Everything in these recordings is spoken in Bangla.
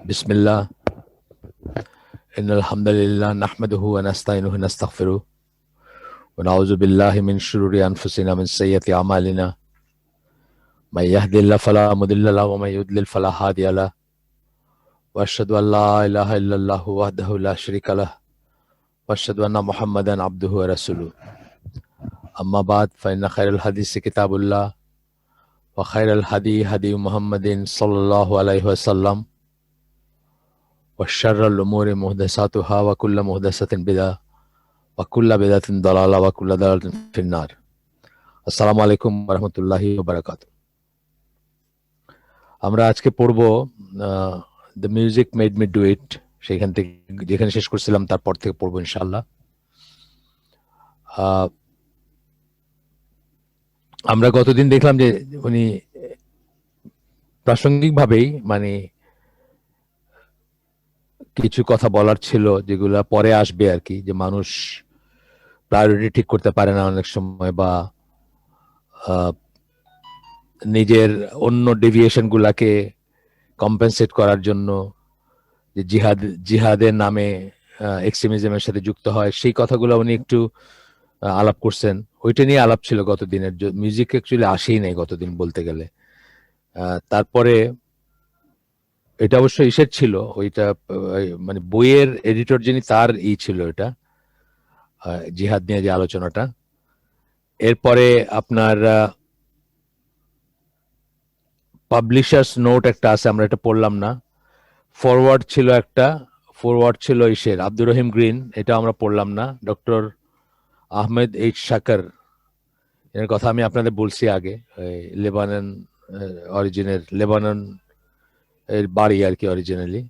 बिस्मिल्लाह इन्नल हम्दुलिल्लाह नहमदुहु व नस्तईनुहु व नस्तगफिरुह व नऊज़ु बिल्लाहि मिन शुरूरि अनफुसिना मिन सय्यिअति अमालिना मय यहदिल्लाहु फला मुदिल्ल लहु व मय युद्लिल फला हादिय लहु व अशहदु अन ला इलाहा इल्लल्लाहु वहदहु ला शरीका लहु व अशहदु अन्ना मुहम्मदन अब्दुहु व रसूलुहु अम्मा बाद फ़इन्न खैरल हदीस किताबुल्लाह व खैरल हदी हदी मुहम्मदिन सल्लल्लाहु अलैहि वसल्लम वशर्रल उमूरि मुहदसातुहा व कुल्लु मुहदसातिन बिदअह व कुल्लु बिदअतिन दलाला व कुल्लु दलालतिन फिन्नार। अस्सलामु आलैकुम व रहमतुल्लाहि व बाराकातुहू। আমরা আজকে পড়ব the music made me do it, সেখান থেকে যেখানে শেষ করছিলাম তারপর থেকে পড়বো ইনশাআল্লাহ। আমরা গতদিন দেখলাম যে উনি প্রাসঙ্গিকভাবেই মানে কিছু কথা বলার ছিল যেগুলা পরে আসবে আর কি, যে মানুষ প্রায়োরিটি ঠিক করতে পারে না অনেক সময়, বা নিজের অন্য ডেভিয়েশন গুলাকে কম্পেনসেট করার জন্য যে জিহাদের নামে এক্সট্রিমিজমের সাথে যুক্ত হয়, সেই কথাগুলো উনি একটু আলাপ করছেন। ওইটা নিয়ে আলাপ ছিল গতদিনের। মিউজিক অ্যাকচুয়ালি আসেই নাই গতদিন বলতে গেলে। তারপরে এটা অবশ্য ইসের ছিল, ওইটা মানে বইয়ের এডিটর যিনি তার ছিল এটা, জিহাদ নিয়ে যে আলোচনাটা। এরপরে আপনার পাবলিশার্স নোট একটা আছে, আমরা এটা পড়লাম না। ফরওয়ার্ড ছিল ইসের আব্দুর রহিম গ্রিন, এটা আমরা পড়লাম না। ডক্টর আহমেদ এইচ শাকর এর কথা আমি আপনাদের বলছি আগে, লেবানন অরিজিনের, লেবানন এর বাড়ি আর কি, অরিজিনালি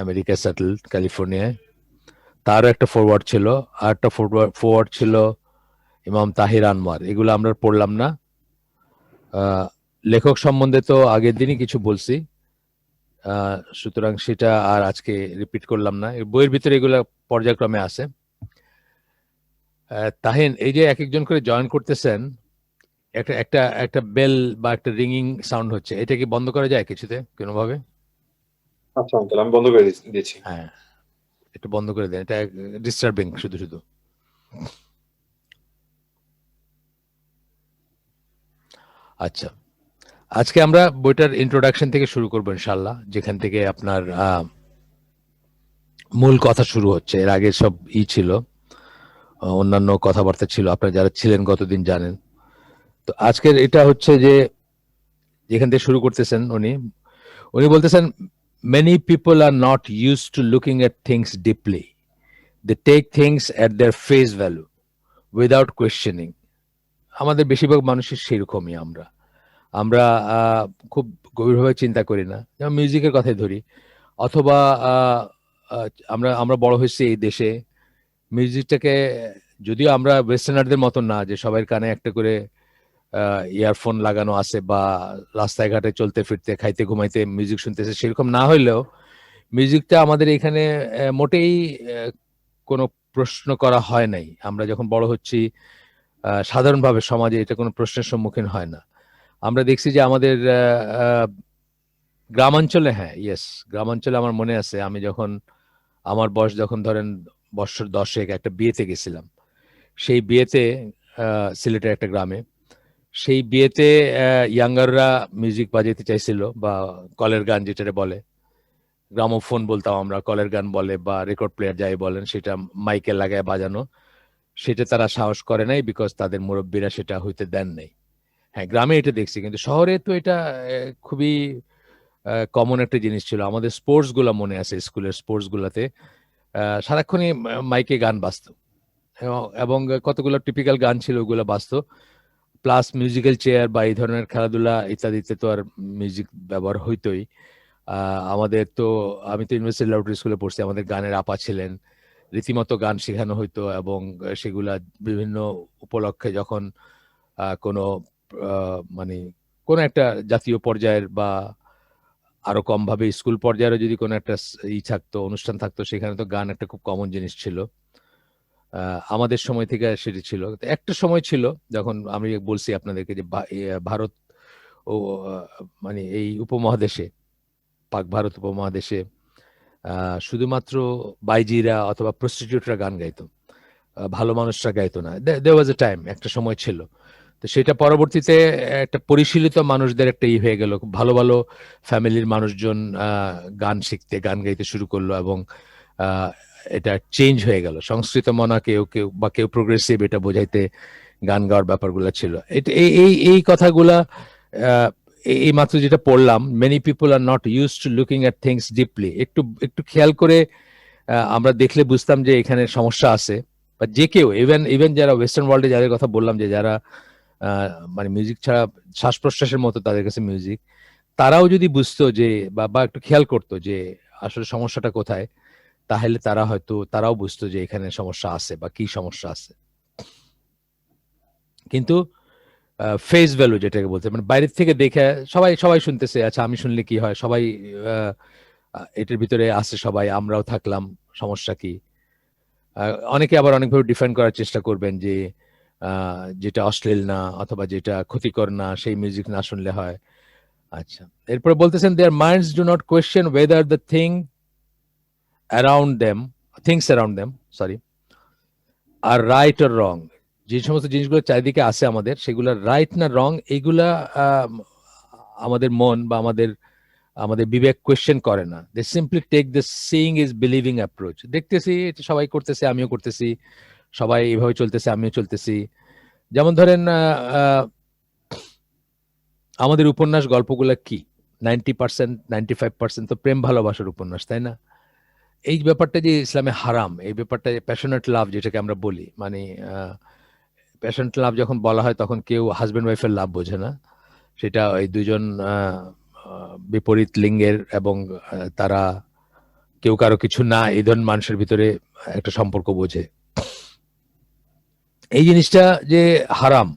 আমেরিকা সেটেল ক্যালিফোর্নিয়ায়। তারও একটা ফরওয়ার্ড ছিল, আর একটা ফরওয়ার্ড ছিল ইমাম তাহির আনোয়ার। এগুলো আমরা পড়লাম না। লেখক সম্বন্ধে তো আগের দিনই কিছু বলছি, সুতরাং সেটা আর আজকে রিপিট করলাম না। বইয়ের ভিতরে এগুলা পর্যায়ক্রমে আছে। তাহিন, এই যে এক একজন করে জয়েন করতেছেন, একটা একটা একটা বেল বা একটা রিংইং সাউন্ড হচ্ছে, এটা কি বন্ধ করা যায় কিছুতে কোনোভাবে? আচ্ছা আঙ্কেল, আমি বন্ধ করে দিয়েছি। হ্যাঁ, একটু বন্ধ করে দেন, এটা ডিস্টার্বিং শুধু শুধু। আচ্ছা, আজকে আমরা বইটার ইন্ট্রোডাকশন থেকে শুরু করবো ইনশাল্লাহ, যেখান থেকে আপনার মূল কথা শুরু হচ্ছে। এর আগে সব ছিল, অন্যান্য কথাবার্তা ছিল, আপনারা যারা ছিলেন গতদিন জানেন। তো আজকের এটা হচ্ছে যে যেখান থেকে শুরু করতেছেন উনি বলতেছেন, many people are not used to looking at things deeply. They take things at their face value without questioning. আমাদের বেশিরভাগ মানুষের সেরকমই। আমরা খুব গভীরভাবে চিন্তা করি না। যেমন মিউজিকের কথাই ধরি, অথবা আমরা বড় হয়েছি এই দেশে। মিউজিকটাকে, যদিও আমরা ওয়েস্টার্নারদের মতন না যে সবার কানে একটা করে ইয়ারফোন লাগানো আছে, বা রাস্তায় ঘাটে চলতে ফিরতে খাইতে ঘুমাইতে মিউজিক শুনতেছে, সেরকম না হইলেও মিউজিকটা আমাদের এখানে মোটেই কোনো প্রশ্ন করা হয় নাই। আমরা যখন বড় হচ্ছি, সাধারণভাবে সমাজে এটা কোনো প্রশ্নের সম্মুখীন হয় না। আমরা দেখছি যে আমাদের গ্রামাঞ্চলে, হ্যাঁ ইয়েস, গ্রামাঞ্চলে আমার মনে আছে, আমি যখন আমার বয়স যখন ধরেন বছর 10 একটা বিয়েতে গেছিলাম। সেই বিয়েতে সিলেটের একটা গ্রামে, সেই বিয়েতে ইয়াঙ্গাররা মিউজিক বাজাইতে চাইছিল, বা কলের গান যেটা বলে, গ্রামোফোন বলতাম আমরা, কলের গান বলে বা রেকর্ড প্লেয়ার যাই বলেন, সেটা মাইকে লাগায় বাজানো, সেটা তারা সাহস করে নাই, বিকজ তাদের মুরব্বীরা সেটা হইতে দেন নাই। হ্যাঁ, গ্রামে এটা দেখছি, কিন্তু শহরে তো এটা খুবই কমন একটা জিনিস ছিল। আমাদের স্পোর্টস গুলা মনে আছে, স্কুলের স্পোর্টস গুলাতে সারাক্ষণই মাইকে গান বাজতো, এবং কতগুলো টিপিক্যাল গান ছিল, ওগুলো বাজতো। প্লাস মিউজিক্যাল চেয়ার বা এই ধরনের খেলাধুলা ইত্যাদিতে তো আর মিউজিক ব্যবহার হইতোই। আমাদের তো, আমি তো ইউনিভার্সিটি লাউডরি স্কুলে পড়ছি, আমাদের গানের আপা ছিলেন, রীতিমতো গান শেখানো হইতো, এবং সেগুলা বিভিন্ন উপলক্ষে যখন কোনো মানে কোনো একটা জাতীয় পর্যায়ের বা আরো কম ভাবে স্কুল পর্যায়ের যদি কোনো একটা থাকতো, অনুষ্ঠান থাকতো, সেখানে তো গান একটা খুব কমন জিনিস ছিল। আমাদের সময় থেকে সেটি ছিল। একটা সময় ছিল যখন আমি বলছি আপনাদেরকে যে ভারত ও মানে এই উপমহাদেশে, পাক ভারত উপমহাদেশে শুধুমাত্র বাইজিরা অথবা প্রস্টিটিউটরা গান গাইতো, ভালো মানুষরা গাইতো না। দেয়ার ওয়াজ এ টাইম, একটা সময় ছিল। তো সেটা পরবর্তীতে একটা পরিশীলিত মানুষদের একটা হয়ে গেল, খুব ভালো ভালো ফ্যামিলির মানুষজন গান শিখতে, গান গাইতে শুরু করলো, এবং এটা চেঞ্জ হয়ে গেল। সংস্কৃত মনা কেউ কেউ বা কেউ প্রোগ্রেসিভ, এটা বোঝাইতে গান গাওয়ার ব্যাপারগুলো ছিল। এটা এই কথাগুলা এই মাত্র যেটা পড়লাম, many people are not use to looking at things deeply. একটু একটু খেয়াল করে আমরা দেখলে বুঝতাম যে এখানে সমস্যা আছে। বা যে কেউ, ইভেন যারা ওয়েস্টার্ন ওয়ার্ল্ডে যাদের কথা বললাম, যে যারা মানে মিউজিক ছাড়া শ্বাস প্রশ্বাসের মতো তাদের কাছে মিউজিক, তারাও যদি বুঝতো যে বা একটু খেয়াল করতো যে আসলে সমস্যাটা কোথায়, তাহলে তারাও বুঝতো যে এখানে সমস্যা আছে বা কি সমস্যা আছে। কিন্তু ফেস ভ্যালু যেটাকে বলতে, মানে বাইরের থেকে দেখে সবাই শুনতেছে, আচ্ছা আমি শুনলে কি হয়, সবাই এটার ভিতরে আছে, সবাই আমরাও থাকলাম, সমস্যা কি? অনেকে আবার অনেকভাবে ডিফাইন করার চেষ্টা করবেন যে যেটা অশ্লীল না অথবা যেটা ক্ষতিকর না সেই মিউজিক না শুনলে হয়। আচ্ছা, এরপরে বলতেছেন their minds do not question whether the things around them are right or wrong. যে সমস্ত জিনিসগুলো চারিদিকে আছে আমাদের, সেগুলো রাইট না রং, এইগুলা আমাদের মন বা আমাদের বিবেক কোয়েশ্চেন করে না। They simply take the seeing is believing approach. দেখতেছি এটা সবাই করতেছে, আমিও করতেছি, সবাই এইভাবে চলতেছে, আমিও চলতেছি। যেমন ধরেন আমাদের উপন্যাস গল্পগুলা কি 90%, 95% তো প্রেম ভালোবাসার উপন্যাস, তাই না? এই ব্যাপারটা যে ইসলামে হারাম, এই ব্যাপারটা প্যাশনেট লাভ যেটাকে আমরা বলি, মানে প্যাশনেট লাভ যখন বলা হয় তখন কেউ হাজবেন্ড ওয়াইফের লাভ বোঝে না। সেটা ওই দুজন বিপরীত লিঙ্গের এবং তারা কেউ কারো কিছু না, এই ধরনের মানুষের ভিতরে একটা সম্পর্ক বোঝে। এই জিনিসটা যে হারাম,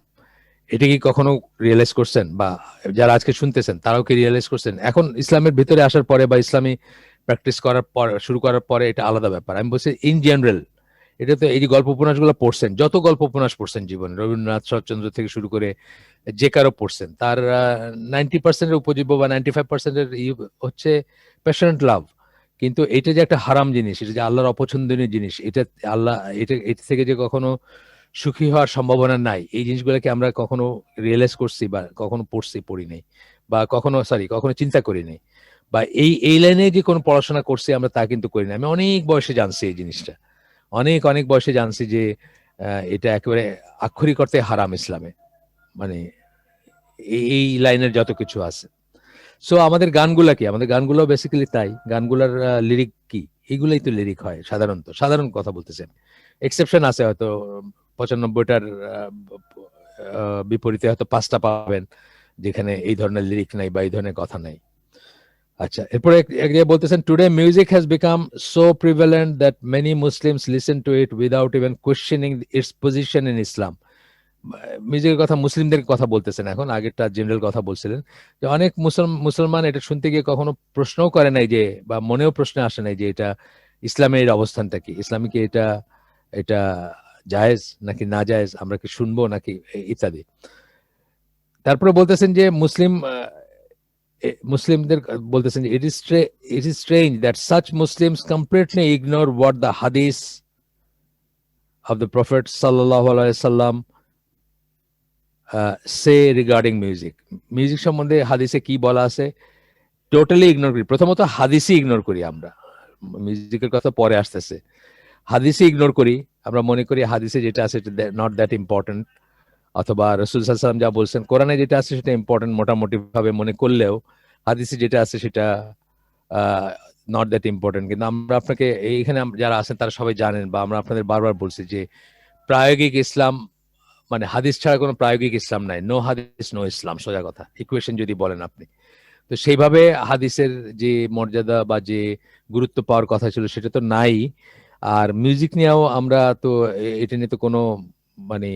এটা কি কখনো রিয়েলাইজ করছেন? বা যারা আজকে শুনতেছেন তারাও কি রিয়েলাইজ করছেন? এখন ইসলামের ভিতরে আসার পরে বা ইসলামী প্র্যাকটিস শুরু করার পরে এটা আলাদা ব্যাপার। আমি বলছি ইন জেনারেল, এটা তো এই যে গল্প উপন্যাসগুলো পড়ছেন, যত গল্প উপন্যাস পড়ছেন জীবনে, রবীন্দ্রনাথ, শরৎচন্দ্র থেকে শুরু করে যে কারো পড়ছেন, তার 90%-এর উপজীব্য বা 95%-এর হচ্ছে প্যাশনেট লাভ। কিন্তু এটা যে একটা হারাম জিনিস, এটা যে আল্লাহর অপছন্দনীয় জিনিস, এটা থেকে যে কখনো সুখী হওয়ার সম্ভাবনা নাই, এই জিনিসগুলোকে আমরা কখনো রিয়েলাইজ করছি বা কখনো পড়ি নাই, বা কখনো চিন্তা করি নাই, বা এই লাইনে যে কোনো পড়াশোনা করছি আমরা তা কিন্তু করি না। আমি অনেক বয়সে জানছি এই জিনিসটা, অনেক বয়সে জানছি যে এটা একেবারে আক্ষরিক অর্থে হারাম ইসলামে, মানে এই লাইনের যত কিছু আছে। সো আমাদের গানগুলা কি? আমাদের গানগুলো বেসিক্যালি তাই। গানগুলার লিরিক কি? এগুলাই তো লিরিক হয় সাধারণত, সাধারণ কথা বলতেছি আমি। এক্সেপশন আছে হয়তো 95টার বিপরীতে হয়তো 5টা পাবেন যেখানে এই ধরনের লিরিক নাই বা এই ধরনের কথা নাই। আচ্ছা, এরপরে বলতেছেন today music has become so prevalent that many Muslims listen to it without even questioning its position in Islam. মিউজিকের কথা মুসলিমদের কথা বলতেছেন এখন, আগেরটা জেনারেল কথা বলছিলেন, যে অনেক মুসলমান এটা শুনতে গিয়ে কখনো প্রশ্নও করে নাই যে, বা মনেও প্রশ্ন আসে নাই যে এটা ইসলামের অবস্থানটা কি, ইসলামে কি এটা এটা জায়েজ নাকি না জায়েজ, আমরা কি শুনবো নাকি, ইত্যাদি। তারপরে বলতেছেন যে মুসলিমদের বলতেছেন যে it is strange that such Muslims completely ignore what the হাদিস অফ দ্য প্রফেট সাল্লাল্লাহু আলাইহি সাল্লাম সে রিগার্ডিং মিউজিক সম্বন্ধে হাদিসে কি বলা আছে টোটালি ইগনোর করি। প্রথমত হাদিসই ইগনোর করি আমরা, মিউজিকের কথা পরে আসতেছে। হাদিসই ইগনোর করি, আমরা মনে করি হাদিসে যেটা আছে নট দ্যাট ইম্পর্টেন্ট, অথবা রাসূল সাল্লাল্লাহু আলাইহি ওয়াসাল্লাম যা বলছেন কোরআনে যেটা আছে সেটা ইম্পর্টেন্ট মোটামুটি ভাবে মনে করলেও হাদিসে যেটা আছে সেটা নট দ্যাট ইম্পর্টেন্ট। কিন্তু আমরা আপনাকে এইখানে যারা আছেন তারা সবাই জানেন, বা আমরা আপনাদের বারবার বলছি যে প্রায়োগিক ইসলাম মানে হাদিস ছাড়া কোনো প্রায়োগিক ইসলাম নাই। নো হাদিস নো ইসলাম, সোজা কথা, ইকুয়েশন যদি বলেন আপনি। তো সেইভাবে হাদিসের যে মর্যাদা বা যে গুরুত্ব পাওয়ার কথা ছিল সেটা তো নাই। আর মিউজিক নিয়েও আমরা তো এটা নিয়ে তো কোনো মানে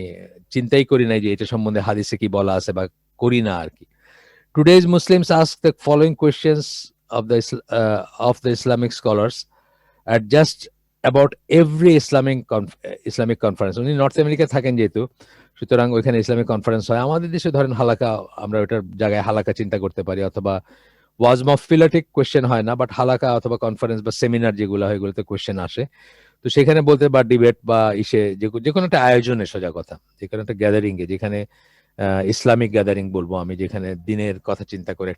চিন্তাই করি নাই যে এটা সম্বন্ধে হাদিসে কি বলা আছে, বা করি না আর কি। Today's Muslims ask the following questions of the Islamic scholars at just about every Islamic conference. উনি নর্থ আমেরিকায় থাকেন যেহেতু, সুতরাং ওইখানে ইসলামিক কনফারেন্স হয়। আমাদের দেশে ধরেন হালাকা, আমরা ওইটার জায়গায় হালাকা চিন্তা করতে পারি, অথবা ওয়াজ মাহফিলে ঠিক কোয়েশ্চেন হয় না, বাট হালাকা অথবা কনফারেন্স বা সেমিনার যেগুলো হয় এগুলোতে কোয়েশ্চেন আসে। তো সেখানে বলতে বা ডিবেট বা ইসে যে কোনো একটা আয়োজনে, সোজা কথা, যে কোনো একটা গ্যাদারিং এ, যেখানে ইসলামিক গ্যাদারিং বলবো আমি, যেখানে দিনের কথা চিন্তা করে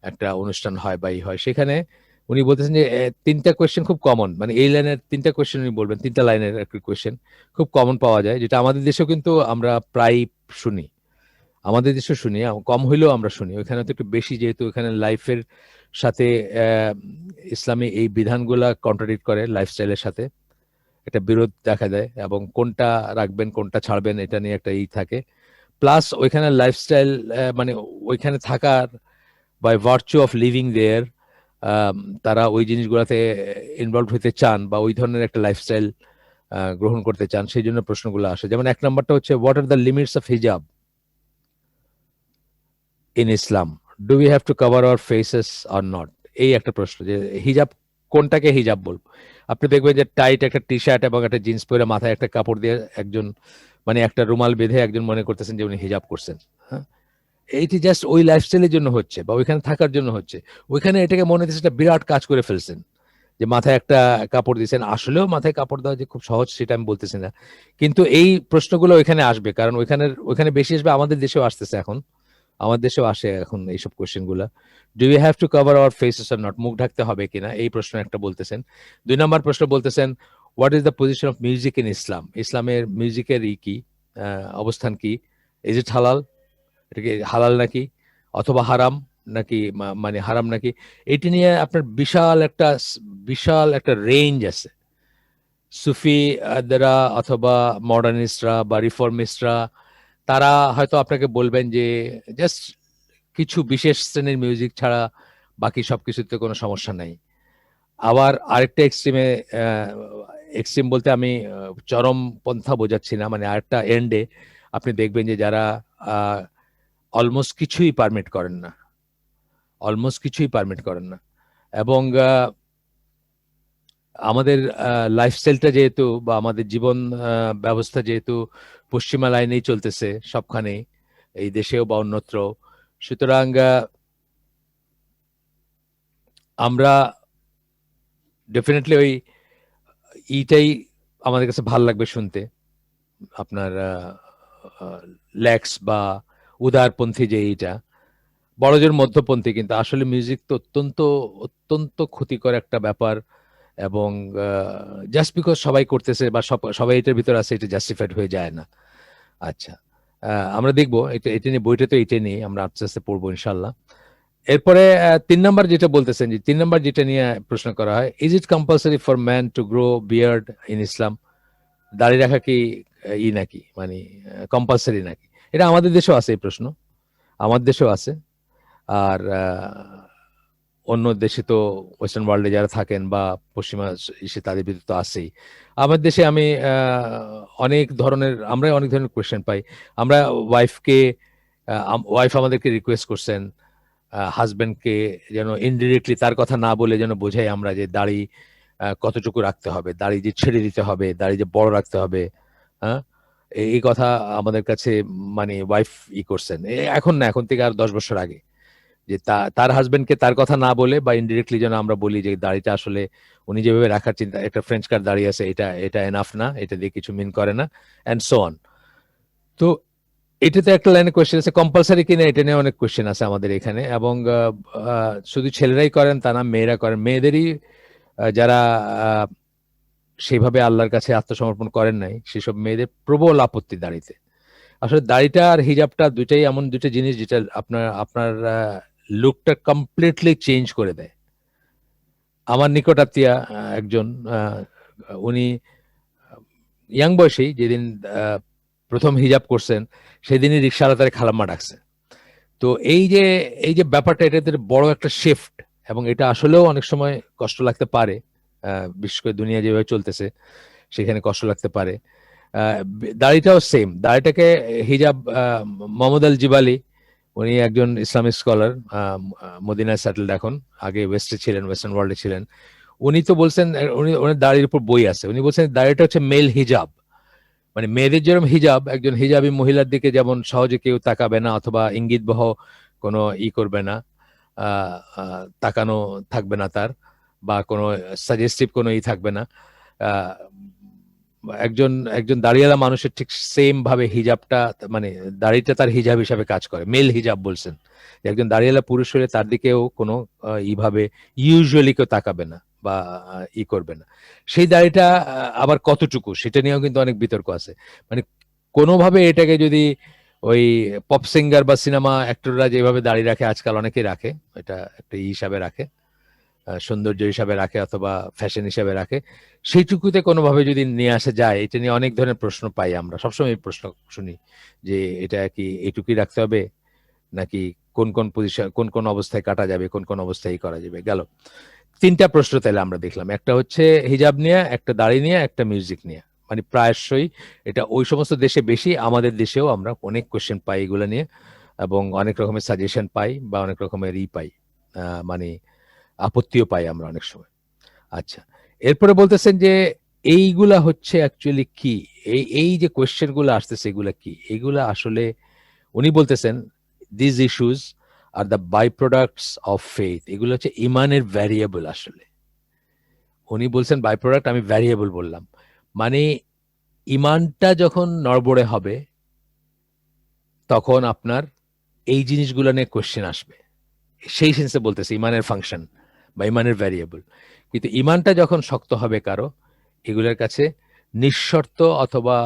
একটা অনুষ্ঠান হয় বা ই হয়, সেখানে উনি বলতেছেন যে তিনটা কোয়েশ্চেন খুব কমন, মানে এই লাইনের তিনটা কোয়েশ্চেন উনি বলবেন, তিনটা লাইনের একটা কোয়েশ্চেন খুব কমন পাওয়া যায়, যেটা আমাদের দেশেও কিন্তু আমরা প্রায় শুনি, আমাদের দেশেও শুনি, কম হইলেও আমরা শুনি, ওইখানে তো একটু বেশি, যেহেতু এখানে লাইফের সাথে ইসলামী এই বিধানগুলা কন্ট্রাডিক্ট করে লাইফস্টাইলের সাথে, একটা বিরোধ দেখা দেয়, এবং কোনটা রাখবেন কোনটা ছাড়বেন এটা নিয়ে একটা ই থাকে। প্লাস ওইখানে লাইফস্টাইল, মানে ওইখানে থাকার বাই ভার্চু অফ লিভিং দেয়ার, তারা ওই জিনিসগুলোতে ইনভলভ হতে চান বা ওই ধরনের একটা লাইফস্টাইল গ্রহণ করতে চান, সেই জন্য প্রশ্নগুলো আসে। যেমন এক নম্বরটা হচ্ছে, what are the limits of hijab in Islam, do we have to cover our faces or not? এই একটা প্রশ্ন, যে হিজাব কোনটাকে হিজাব বলবো। আপনি দেখবেন যে টাইট একটা টি শার্ট এবং একটা জিন্স পরে মাথায় একটা কাপড় দিয়ে একজন, মানে একটা রুমাল বেঁধে একজন মনে করতেছেন যে উনি হিজাব করছেন। হ্যাঁ, এইটি জাস্ট ওই লাইফস্টাইলের জন্য হচ্ছে বা ওইখানে থাকার জন্য হচ্ছে। ওইখানে এটাকে মনে হচ্ছে একটা বিরাট কাজ করে ফেলছেন, যে মাথায় একটা কাপড় দিয়েছেন। আসলেও মাথায় কাপড় দেওয়া যে খুব সহজ সেটা আমি বলতেছি না, কিন্তু এই প্রশ্নগুলো ওইখানে আসবে, কারণ ওইখানে বেশি আসবে, আমাদের দেশেও আসতেছে এখন, আমার দেশেও আসে এখন এইসব কোয়েশ্চেন গুলা। Do you have to cover our faces or not, মুখ ঢাকতে হবে কিনা, এই প্রশ্ন একটা বলতেছেন। 2 নম্বর প্রশ্ন বলতেছেন, what is the position of music in Islam, ইসলামের মিউজিকের কি অবস্থান কি, ইজ ইট হালাল, এটা কি হালাল নাকি, অথবা হারাম নাকি, মানে হারাম নাকি। এটি নিয়ে আপনার বিশাল একটা রেঞ্জ আছে। সুফিরা অথবা মডার্নিস্টরা বা রিফর্মিস্টরা, তারা হয়তো আপনাকে বলবেন যে জাস্ট কিছু বিশেষ শ্রেণীর মিউজিক ছাড়া বাকি সবকিছুতে কোনো সমস্যা নাই। আবার আরেকটা এক্সট্রিম বলতে আমি চরম পন্থা বোঝাচ্ছি না, মানে আরেকটা এন্ডে আপনি দেখবেন যে যারা অলমোস্ট কিছুই পারমিট করেন না, এবং আমাদের লাইফস্টাইলটা যেহেতু, বা আমাদের জীবন ব্যবস্থা যেহেতু পশ্চিমা লাইনেই চলতেছে সবখানেই, এই দেশেও বা অন্যত্র, সুতরাং আমরা ডেফিনেটলি ওই ইটাই আমাদের কাছে ভাল লাগবে শুনতে, আপনার ল্যাক্স বা উদারপন্থী যে এইটা, বড়জোর মধ্যপন্থী, কিন্তু আসলে মিউজিক তো অত্যন্ত অত্যন্ত ক্ষতিকর একটা ব্যাপার। এবং জাস্ট বিকজ সবাই করতেছে বা সবাই এটার ভিতরে আছে, এটা জাস্টিফাইড হয়ে যায় না। আচ্ছা, আমরা দেখবো এটা নিয়ে, বইটা তো এটা নিয়ে আমরা আস্তে আস্তে পড়বো ইনশাল্লাহ। এরপরে 3 নম্বর যেটা বলতেছেন, যে 3 নম্বর যেটা নিয়ে প্রশ্ন করা হয়, is it compulsory for man to grow beard in Islam, দাড়ি রাখা কি নাকি, মানে কম্পালসারি নাকি। এটা আমাদের দেশেও আছে, এই প্রশ্ন আমাদের দেশেও আছে। আর অন্য দেশে তো, ওয়েস্টার্ন ওয়ার্ল্ডে যারা থাকেন বা পশ্চিমা এসে, তাদের ভিতরে তো আছেই। আমার দেশে আমরা অনেক ধরনের কোয়েশ্চেন পাই। আমরা ওয়াইফ আমাদেরকে রিকোয়েস্ট করছেন হাজবেন্ডকে যেন ইনডিরেক্টলি তার কথা না বলে যেন বোঝাই আমরা, যে দাড়ি কতটুকু রাখতে হবে, দাড়ি যে ছেড়ে দিতে হবে, দাড়ি যে বড় রাখতে হবে। হ্যাঁ, এই কথা আমাদের কাছে, মানে ওয়াইফ করছেন, এখন না, এখন থেকে আর 10 বছর আগে, যে তার হাজবেন্ডকে তার কথা না বলে বা ইনডিরেক্টলি যেন আমরা বলি যে দাড়িটা আসলে উনি যেভাবে রাখার চিন্তা, একটা ফ্রেঞ্চ কাট দাঁড়িয়ে আছে, এটা এনাফ না, এটা দিয়ে কিছু মিন করে না, অ্যান্ড সো অন। তো এটাতে একটা লাইনে কোয়েশ্চেন আছে, কম্পালসারি কিনা এটা নিয়ে অনেক কোয়েশ্চেন আছে আমাদের এখানে। এবং শুধু ছেলেরাই করেন তা না, মেয়েরা করেন, মেয়েদেরই যারা সেইভাবে আল্লাহর কাছে আত্মসমর্পণ করেন নাই, সেসব মেয়েদের প্রবল আপত্তি দাড়িতে। আসলে দাড়িটা আর হিজাবটা দুইটাই এমন দুইটা জিনিস যেটা আপনার লুকটা কমপ্লিটলি চেঞ্জ করে দেয়। আমার নিকট আত্মীয়া একজন, উনি ইয়াং বয়সেই, যেদিন প্রথম হিজাব করছেন, সেদিনই রিক্সাওয়ালা তার খালাম্মা ডাকছে। তো এই যে ব্যাপারটা, এটাতে বড় একটা শিফট, এবং এটা আসলেও অনেক সময় কষ্ট লাগতে পারে, বিশেষ করে দুনিয়া যেভাবে চলতেছে সেখানে কষ্ট লাগতে পারে। দাড়িটাও সেম, দাড়িটাকে হিজাব, মোহাম্মদ আল জিবালি, উনি একজন ইসলামিক স্কলার, মদিনায় সেটেলড এখন, আগে ওয়েস্টে ছিলেন, ওয়েস্টার্ন ওয়ার্ল্ডে ছিলেন। উনি তো বলছেন, ওনার দাড়ির উপর বই আছে, উনি বলছেন দাড়িটা হচ্ছে মেল হিজাব, মানে মেয়েদের যেরকম হিজাব, একজন হিজাবী মহিলার দিকে যেমন সহজে কেউ তাকাবে না অথবা ইঙ্গিতবহ কোনো করবে না, তাকানো থাকবে না তার, বা কোনো সাজেস্টিভ কোনো ই থাকবে না। আহ, একজন একজন দাড়িওয়ালা মানুষের ঠিক সেম ভাবে হিজাবটা, মানে দাড়িটা তার হিজাব হিসাবে কাজ করে। মেল হিজাব বলছেন, একজন দাড়িওয়ালা পুরুষ হলে তার দিকেও কোনো এইভাবে ইউজুয়ালি কেউ তাকাবে না বা ই করবে না। সেই দাড়িটা আবার কতটুকু সেটা নিয়েও কিন্তু অনেক বিতর্ক আছে। মানে কোনোভাবে এটাকে যদি ওই পপ সিঙ্গার বা সিনেমা অ্যাক্টররা যেভাবে দাড়ি রাখে, আজকাল অনেকেই রাখে, এটা একটা হিসাবে রাখে, সৌন্দর্য হিসাবে রাখে অথবা ফ্যাশন হিসাবে রাখে, সেইটুকুতে কোনোভাবে যদি নিয়ে আসা যায়, এটা নিয়ে অনেক ধরনের প্রশ্ন পাই আমরা, সবসময় এই প্রশ্ন শুনি যে এটা কি এইটুকুই রাখতে হবে, নাকি কোন কোন পজিশন, কোন কোন অবস্থায় কাটা যাবে, কোন কোন অবস্থায় করা যাবে। গেল তিনটা প্রশ্ন তাহলে আমরা দেখলাম, একটা হচ্ছে হিজাব নিয়ে, একটা দাড়ি নিয়ে, একটা মিউজিক নিয়ে। মানে প্রায়শই এটা ওই সমস্ত দেশে বেশি, আমাদের দেশেও আমরা অনেক কোশ্চেন পাই এগুলো নিয়ে, এবং অনেক রকমের সাজেশন পাই বা অনেক রকমের ই পাই, মানে আপত্তিও পাই আমরা অনেক সময়। আচ্ছা, এরপরে বলতেছেন যে এইগুলা হচ্ছে অ্যাকচুয়ালি কি, এই এই যে কোয়েশ্চেন গুলো আসতেছে এগুলা কি, এগুলা আসলে উনি বলতেছেন this issues are the by products of faith. এগুলো হচ্ছে ইমানের ভ্যারিয়েবল। আসলে উনি বলছেন বাই প্রোডাক্ট, আমি ভ্যারিয়েবল বললাম। মানে ইমানটা যখন নড়বড়ে হবে তখন আপনার এই জিনিসগুলো নিয়ে কোয়েশ্চেন আসবে, সেই সেন্সে বলতেছে ইমানের ফাংশন বা ইমানের ভ্যারিয়েবল। কিন্তু ইমানটা যখন শক্ত হবে কারো, এগুলোর কাছে নিঃশর্ত অথবা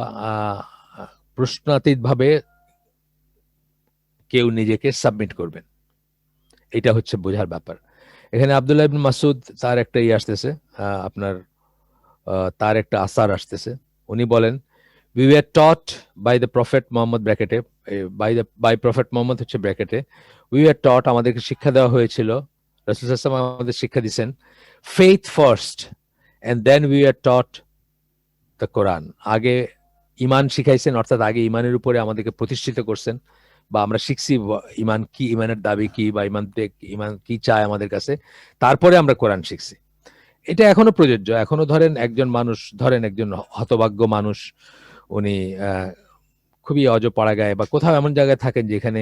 প্রশ্নাতীত ভাবে কেউ নিজেকে সাবমিট করবেন, এটা হচ্ছে বোঝার ব্যাপার। এখানে আব্দুল্লাহ ইবনে মাসুদ তার একটা আসতেছে, আপনার তার একটা আসার আসতেছে। উনি বলেন, we were taught by the prophet Mohammad ব্র্যাকেটে, বাই প্রফেট মোহাম্মদ হচ্ছে ব্র্যাকেটে, we were taught, আমাদেরকে শিক্ষা দেওয়া হয়েছিল, রাসূল সাল্লাল্লাহু আলাইহি ওয়াসাল্লাম আমাদের শিক্ষা দিয়েছেন, faith first and then we were taught the কোরআন। আগে ইমান শিখাইছেন, অর্থাৎ আগে ইমানের উপরে আমাদেরকে প্রতিষ্ঠিত করছেন, বা আমরা শিখছি ইমান কি, ইমানের দাবি কি, বা ইমান কি চায় আমাদের কাছে, তারপরে আমরা কোরআন শিখছি। এটা এখনো প্রযোজ্য। এখনো ধরেন একজন মানুষ, ধরেন একজন হতভাগ্য মানুষ, উনি খুবই অজপাড়াগায় বা কোথাও এমন জায়গায় থাকেন যেখানে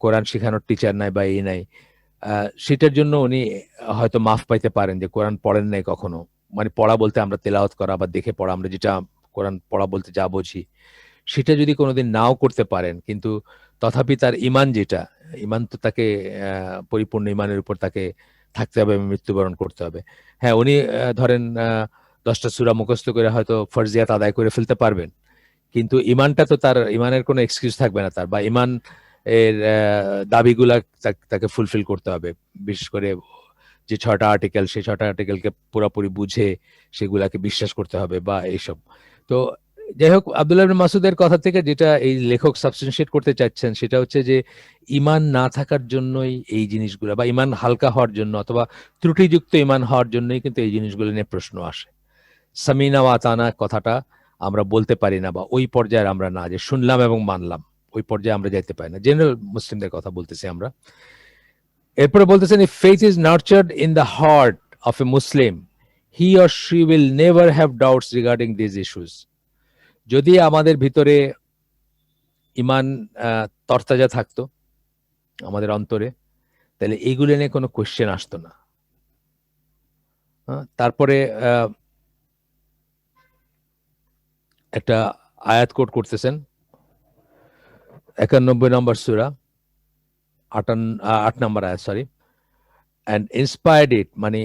কোরআন শেখানোর টিচার নাই বা এই নাই, সেটার জন্য উনি হয়তো মাফ পাইতে পারেন যে কোরআন পড়েন নাই কখনো। মানে পড়া বলতে আমরা তেলাওয়াত করা বা দেখে পড়া, আমরা যেটা কোরআন পড়া বলতে যা বুঝি, সেটা যদি কোনোদিন নাও করতে পারেন, কিন্তু তথাপি তার ইমান যেটা, ইমান তো তাকে পরিপূর্ণ ইমানের উপর তাকে থাকতে হবে এবং মৃত্যুবরণ করতে হবে। হ্যাঁ, উনি ধরেন 10টা সূরা মুখস্থ করে হয়তো ফরজিয়াত আদায় করে ফেলতে পারবেন, কিন্তু ইমানটা তো, তার ইমানের কোনো এক্সকিউজ থাকবে না তার, বা ইমান এর দাবিগুলা তাকে ফুলফিল করতে হবে। বিশেষ করে যে 6টা আর্টিকেল, সেই 6টা আর্টিকেলকে পুরোপুরি বুঝে সেগুলাকে বিশ্বাস করতে হবে বা এইসব। তো যাই হোক, আব্দুল্লাহ ইবনে মাসুদের কথা থেকে যেটা এই লেখক সাবস্টেনশিয়েট করতে চাচ্ছেন সেটা হচ্ছে যে ইমান না থাকার জন্যই এই জিনিসগুলো, বা ইমান হালকা হওয়ার জন্য অথবা ত্রুটিযুক্ত ইমান হওয়ার জন্যই কিন্তু এই জিনিসগুলো নিয়ে প্রশ্ন আসে। সামিনা ওয়া আতানা কথাটা আমরা বলতে পারি না, বা ওই পর্যায়ে আমরা না, যে শুনলাম এবং মানলাম, ওই পর্যায়ে আমরা যাইতে পারি না। জেনারেল মুসলিমদের কথা বলতেছি আমরা। এরপরে বলতেছেন, if faith is nurtured in the heart of a Muslim, he or she will never have doubts regarding these issues. যদি আমাদের ভিতরে ইমান তরতাজা থাকতো আমাদের অন্তরে, তাহলে এইগুলো নিয়ে কোনো কোয়েশ্চেন আসতো না। তারপরে একটা আয়াত কোট করতেছেন, 91 নম্বর সূরা, 8 নম্বর আয়াত, সরি, and inspired it, মানে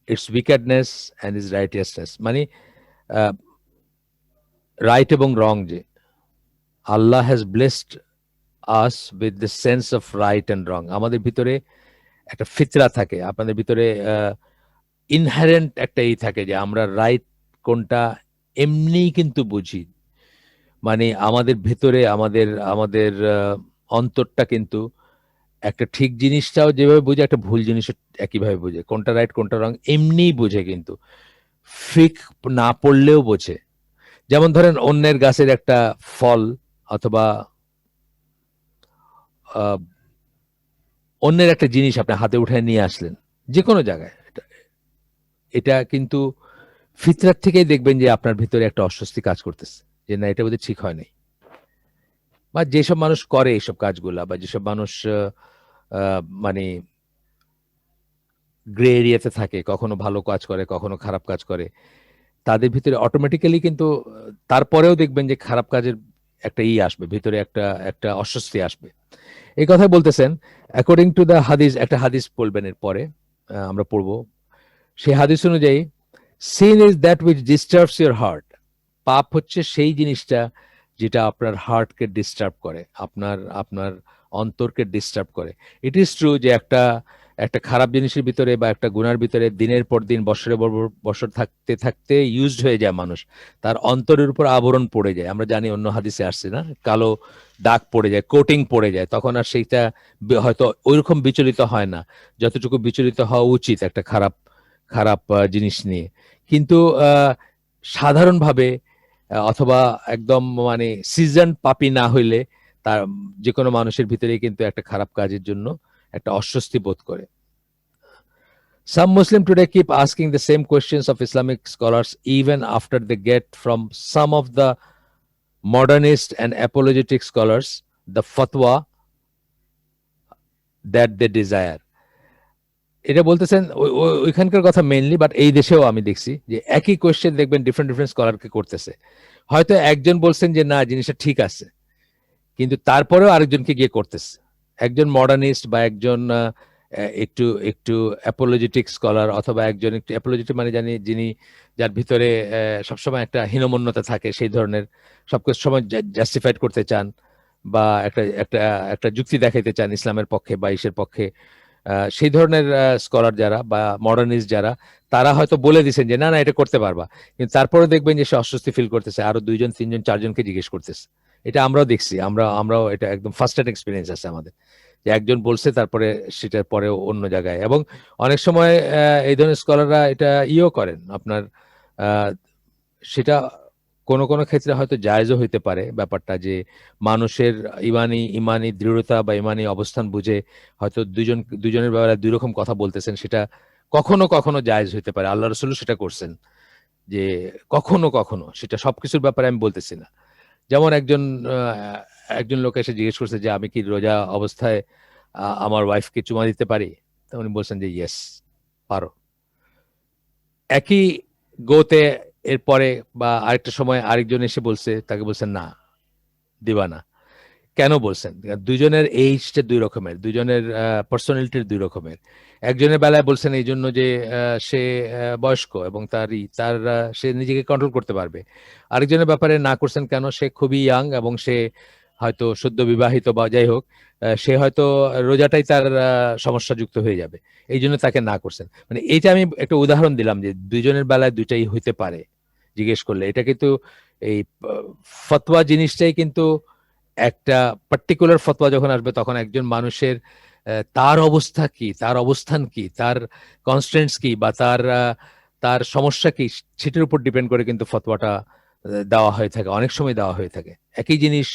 its wickedness and its righteousness, মানে রাইট এবং রং, যে Allah has blessed us with the sense of right and wrong. আমাদের ভিতরে একটা ফিতরা থাকে, আপনাদের ভিতরে ইনহারেন্ট একটা ই থাকে যে আমরা রাইট কোনটা এমনিই কিন্তু বুঝি। মানে আমাদের ভেতরে আমাদের আমাদের অন্তরটা কিন্তু একটা ঠিক জিনিসটাও যেভাবে বুঝে, একটা ভুল জিনিস একইভাবে বুঝে, কোনটা রাইট কোনটা রং এমনিই বুঝে, কিন্তু ফিক না পড়লেও বোঝে। যেমন ধরেন অন্যের গাছের একটা ফল অথবা অন্যের একটা জিনিস আপনি হাতে উঠায় নিয়ে আসলেন যে কোনো জায়গায়, এটা কিন্তু ফিতরাত থেকেই দেখবেন যে আপনার ভিতরে একটা অস্বস্তি কাজ করতেছে, যে না, এটা বোধহয় ঠিক হয় নাই। বা যেসব মানুষ করে এইসব কাজগুলা, বা যেসব মানুষ মানে গ্রে এরিয়াতে থাকে, কখনো ভালো কাজ করে, কখনো খারাপ কাজ করে, তাদের ভিতরে অটোমেটিক্যালি কিন্তু তারপরেও দেখবেন যে খারাপ কাজের একটা আসবে, ভিতরে একটা একটা অস্বস্তি আসবে। এই কথাই বলতেছেন, অ্যাকর্ডিং টু দ্য হাদিস, একটা হাদিস বলবেন এর পরে, আমরা পড়বো। সেই হাদিস অনুযায়ী, sin is that which disturbs your heart. পাপ হচ্ছে সেই জিনিসটা যেটা আপনার হার্টকে ডিস্টার্ব করে, আপনার আপনার অন্তরকে ডিস্টার্ব করে। ইট ইজ ট্রু যে একটা একটা খারাপ জিনিসের ভিতরে বা একটা গুনার ভিতরে দিনের পর দিন, বছরের পর বছর থাকতে থাকতে ইউজড হয়ে যায় মানুষ, তার অন্তরের উপর আবরণ পড়ে যায়। আমরা জানি, অন্য হাদিসে আসছে না, কালো দাগ পড়ে যায়, কোটিং পড়ে যায়, তখন আর সেইটা হয়তো ওইরকম বিচলিত হয় না যতটুকু বিচলিত হওয়া উচিত একটা খারাপ খারাপ জিনিস নিয়ে। কিন্তু সাধারণভাবে অথবা একদম মানে সিজন পাপি না হইলে তার যে কোনো মানুষের ভিতরে কিন্তু একটা খারাপ কাজের জন্য একটা অস্বস্তি বোধ করে। Some Muslim today keep asking the same questions of Islamic scholars even after they get from some of the modernist and apologetic scholars the fatwa that they desire. এটা বলতেছেন ওইখানকার কথা মেইনলি, বাট এই দেশেও আমি দেখছি যে একই কোয়েশ্চেন দেখবেন ডিফারেন্ট ডিফারেন্ট স্কলারকে করতেছে। হয়তো একজন বলছেন যে না, জিনিসটা ঠিক আছে, কিন্তু তারপরেও আরেকজনকে গিয়ে করতেছে। একজন মডার্নিস্ট বা একজন একটু একটু অ্যাপোলজেটিক স্কলার, অথবা একজন একটু অ্যাপোলজেটিক মানে জানি যিনি, যার ভিতরে সবসময় একটা হীনমন্যতা থাকে, সেই ধরনের সবকিছু সময় জাস্টিফাইড করতে চান বা একটা একটা একটা যুক্তি দেখাইতে চান ইসলামের পক্ষে বা ইসের পক্ষে, সেই ধরনের স্কলার যারা বা মডার্নিস্ট যারা, তারা হয়তো বলে দিচ্ছেন যে না না, এটা করতে পারবা, কিন্তু তারপরে দেখবেন যে সে অস্বস্তি ফিল করতেছে, আরো 2 জন 3 জন 4 জনকে জিজ্ঞেস করতেছে। এটা আমরাও দেখছি, আমরাও এটা একদম ফার্স্ট হ্যান্ড এক্সপিরিয়েন্স আছে আমাদের, যে একজন বলছে তারপরে সেটার পরে অন্য জায়গায়। এবং অনেক সময় এই ধরনের স্কলাররা এটা করেন আপনার, সেটা কোনো কোনো ক্ষেত্রে হয়তো জায়েজও হইতে পারে ব্যাপারটা, যে মানুষের ইমানি দৃঢ়তা বা ইমানি অবস্থান বুঝে হয়তো দুজনের ব্যাপারে 2 রকম কথা বলতেছেন, সেটা কখনো কখনো জায়েজ হইতে পারে। আল্লাহ রসুল সেটা করছেন, যে কখনো কখনো, সেটা সবকিছুর ব্যাপারে আমি বলতেছি না। যেমন একজন লোক এসে জিজ্ঞেস করছে যে আমি কি রোজা অবস্থায় আমার ওয়াইফকে চুমা দিতে পারি? তো উনি বলছেন যে ইয়েস, পারো। একই গোতে এরপরে বা আরেকটা সময় আরেকজন এসে বলছে, তাকে বলছেন না, দিবা না। কেন বলছেন? দুজনের এইজটা 2 রকমের, দুজনের পার্সোনালিটির 2 রকমের। একজনের বেলায় বলছেন এই জন্য যে সে বয়স্ক এবং তার সে নিজেকে কন্ট্রোল করতে পারবে। আরেকজনের ব্যাপারে না করছেন কেন? সে খুবই ইয়াং এবং সে হয়তো সদ্য বিবাহিত বা যাই হোক, সে হয়তো রোজাটাই তার সমস্যাযুক্ত হয়ে যাবে, এই জন্য তাকে না করছেন। মানে এইটা আমি একটা উদাহরণ দিলাম যে 2 জনের বেলায় 2টাই হইতে পারে জিজ্ঞেস করলে। এটা কিন্তু এই ফতোয়া জিনিসটাই কিন্তু একটা পার্টিকুলার ফতোয়া যখন আসবে, তখন একজন মানুষের তার অবস্থা কি, তার অবস্থান কি, তার কনস্ট্রেন্টস কি, বা তার সমস্যা কি, সেটার উপর ডিপেন্ড করে কিন্তু ফতোয়াটা দেওয়া হয়ে থাকে, অনেক সময় দেওয়া হয়ে থাকে। একই জিনিস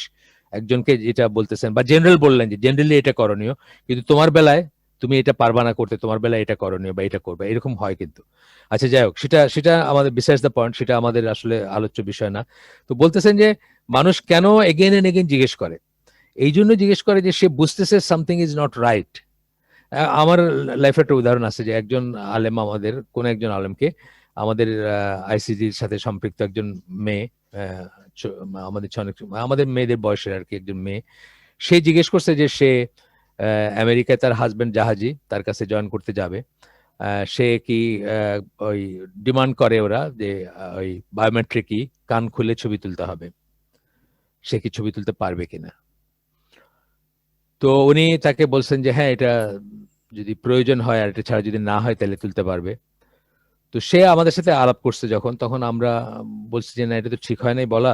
একজনকে যেটা বলতেছেন বা জেনারেল বললেন যে জেনারেলি এটা করণীয়, কিন্তু তোমার বেলায় তুমি এটা পারবা না করতে, তোমার বেলায় এটা করণীয় বা এটা করবে, এরকম হয় কিন্তু। আচ্ছা, যাই হোক, সেটা সেটা আমাদের বিসাইডস দ্য পয়েন্ট, সেটা আমাদের আসলে আলোচ্য বিষয় না। তো বলতেছেন যে মানুষ কেন এগেন এন্ড এগেন জিজ্ঞেস করে? এই জন্য জিজ্ঞেস করে যে সে বুঝতেছে সামথিং ইজ নট রাইট। আমার লাইফে একটা উদাহরণ আছে যে একজন আলেম, আমাদের কোন একজন আলেমকে, আমাদের আইসিজির সাথে সম্পৃক্ত একজন মেয়ে, আমাদের আমাদের মেয়েদের বয়সের আর কি একজন মেয়ে, সে জিজ্ঞেস করছে যে সে আমেরিকায় তার হাজবেন্ড জাহাজি, তার কাছে জয়েন করতে যাবে। সে কি ওই ডিমান্ড করে ওরা যে ওই বায়োমেট্রিকই, কান খুলে ছবি তুলতে হবে, সে কি ছবি তুলতে পারবে কিনা। তো উনি তাকে বলছেন যে হ্যাঁ, এটা যদি প্রয়োজন হয় আর এটা ছাড়া যদি না হয় তাহলে তুলতে পারবে। তো সে আমাদের সাথে আলাপ করছে যখন, তখন আমরা বলছি যে না, এটা তো ঠিক হয় নাই বলা,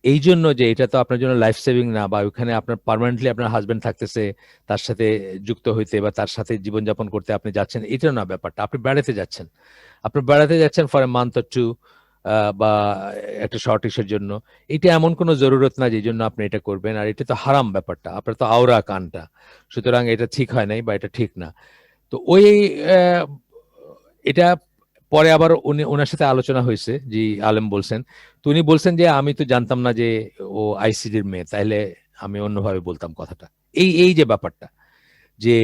এই জন্য যে এটা তো আপনার জন্য লাইফ সেভিং না, বা ওইখানে আপনার পার্মানেন্টলি আপনার হাজবেন্ড থাকতেছে, তার সাথে যুক্ত হইতে বা তার সাথে জীবনযাপন করতে আপনি যাচ্ছেন, এটা না ব্যাপারটা। আপনি বেড়াতে যাচ্ছেন, ফর এ মান্থ অর 2, বা একটা শর্ট ইসের জন্য। এটা এমন কোনো জরুরত না যে জন্য আপনি এটা করবেন, আর এটা তো হারাম ব্যাপারটা, আপনার তো আওরা কানটা, সুতরাং এটা ঠিক হয় নাই বা এটা ঠিক না। তো ওই আহ, এটা পরে আবার ওনার সাথে আলোচনা হয়েছে, জি আলেম বলছেন। তো উনি বলছেন যে আমি তো জানতাম না যে ও আইসিডির মেয়ে, তাইলে আমি অন্যভাবে বলতাম কথাটা। এই এই যে ব্যাপারটা, যে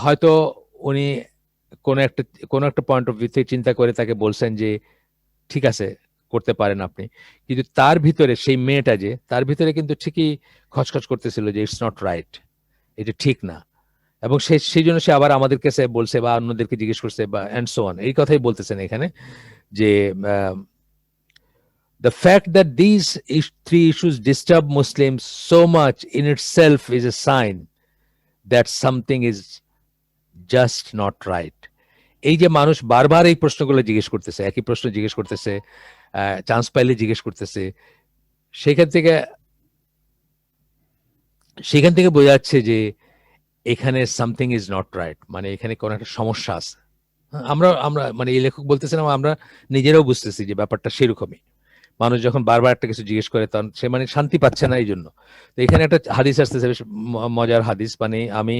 হয়তো উনি কোন একটা পয়েন্ট অফ ভিউ থেকে চিন্তা করে তাকে বলছেন যে ঠিক আছে করতে পারেন আপনি, কিন্তু তার ভিতরে সেই মেয়েটা যে তার ভিতরে কিন্তু ঠিকই খচখচ করতেছিল যে ইটস নট রাইট, এটা ঠিক না। এবং সেই জন্য সে আবার আমাদের কাছে বলছে বা অন্যদেরকে জিজ্ঞেস করছে বা অ্যান্ড সো অন, এই কথাই বলতেছেন এখানে যে the fact that these three issues disturb Muslims so much in itself is a sign that something is just not right. এই যে মানুষ বারবার এই প্রশ্নগুলো জিজ্ঞেস করতেছে, একই প্রশ্ন জিজ্ঞেস করতেছে, চান্স পাইলে জিজ্ঞেস করতেছে, সেখান থেকে বোঝা যাচ্ছে যে এখানে সামথিং ইজ নট রাইট, মানে এখানে কোনো একটা সমস্যা আছে। আমরা আমরা মানে এই লেখক বলতেছিলাম, আমরা নিজেরাও বুঝতেছি যে ব্যাপারটা সেরকমই। মানুষ যখন বারবার একটা কিছু জিজ্ঞেস করে তখন সে মানে শান্তি পাচ্ছে না এই জন্য। তো এখানে একটা হাদিস আসতেছে, বেশ মজার হাদিস, মানে আমি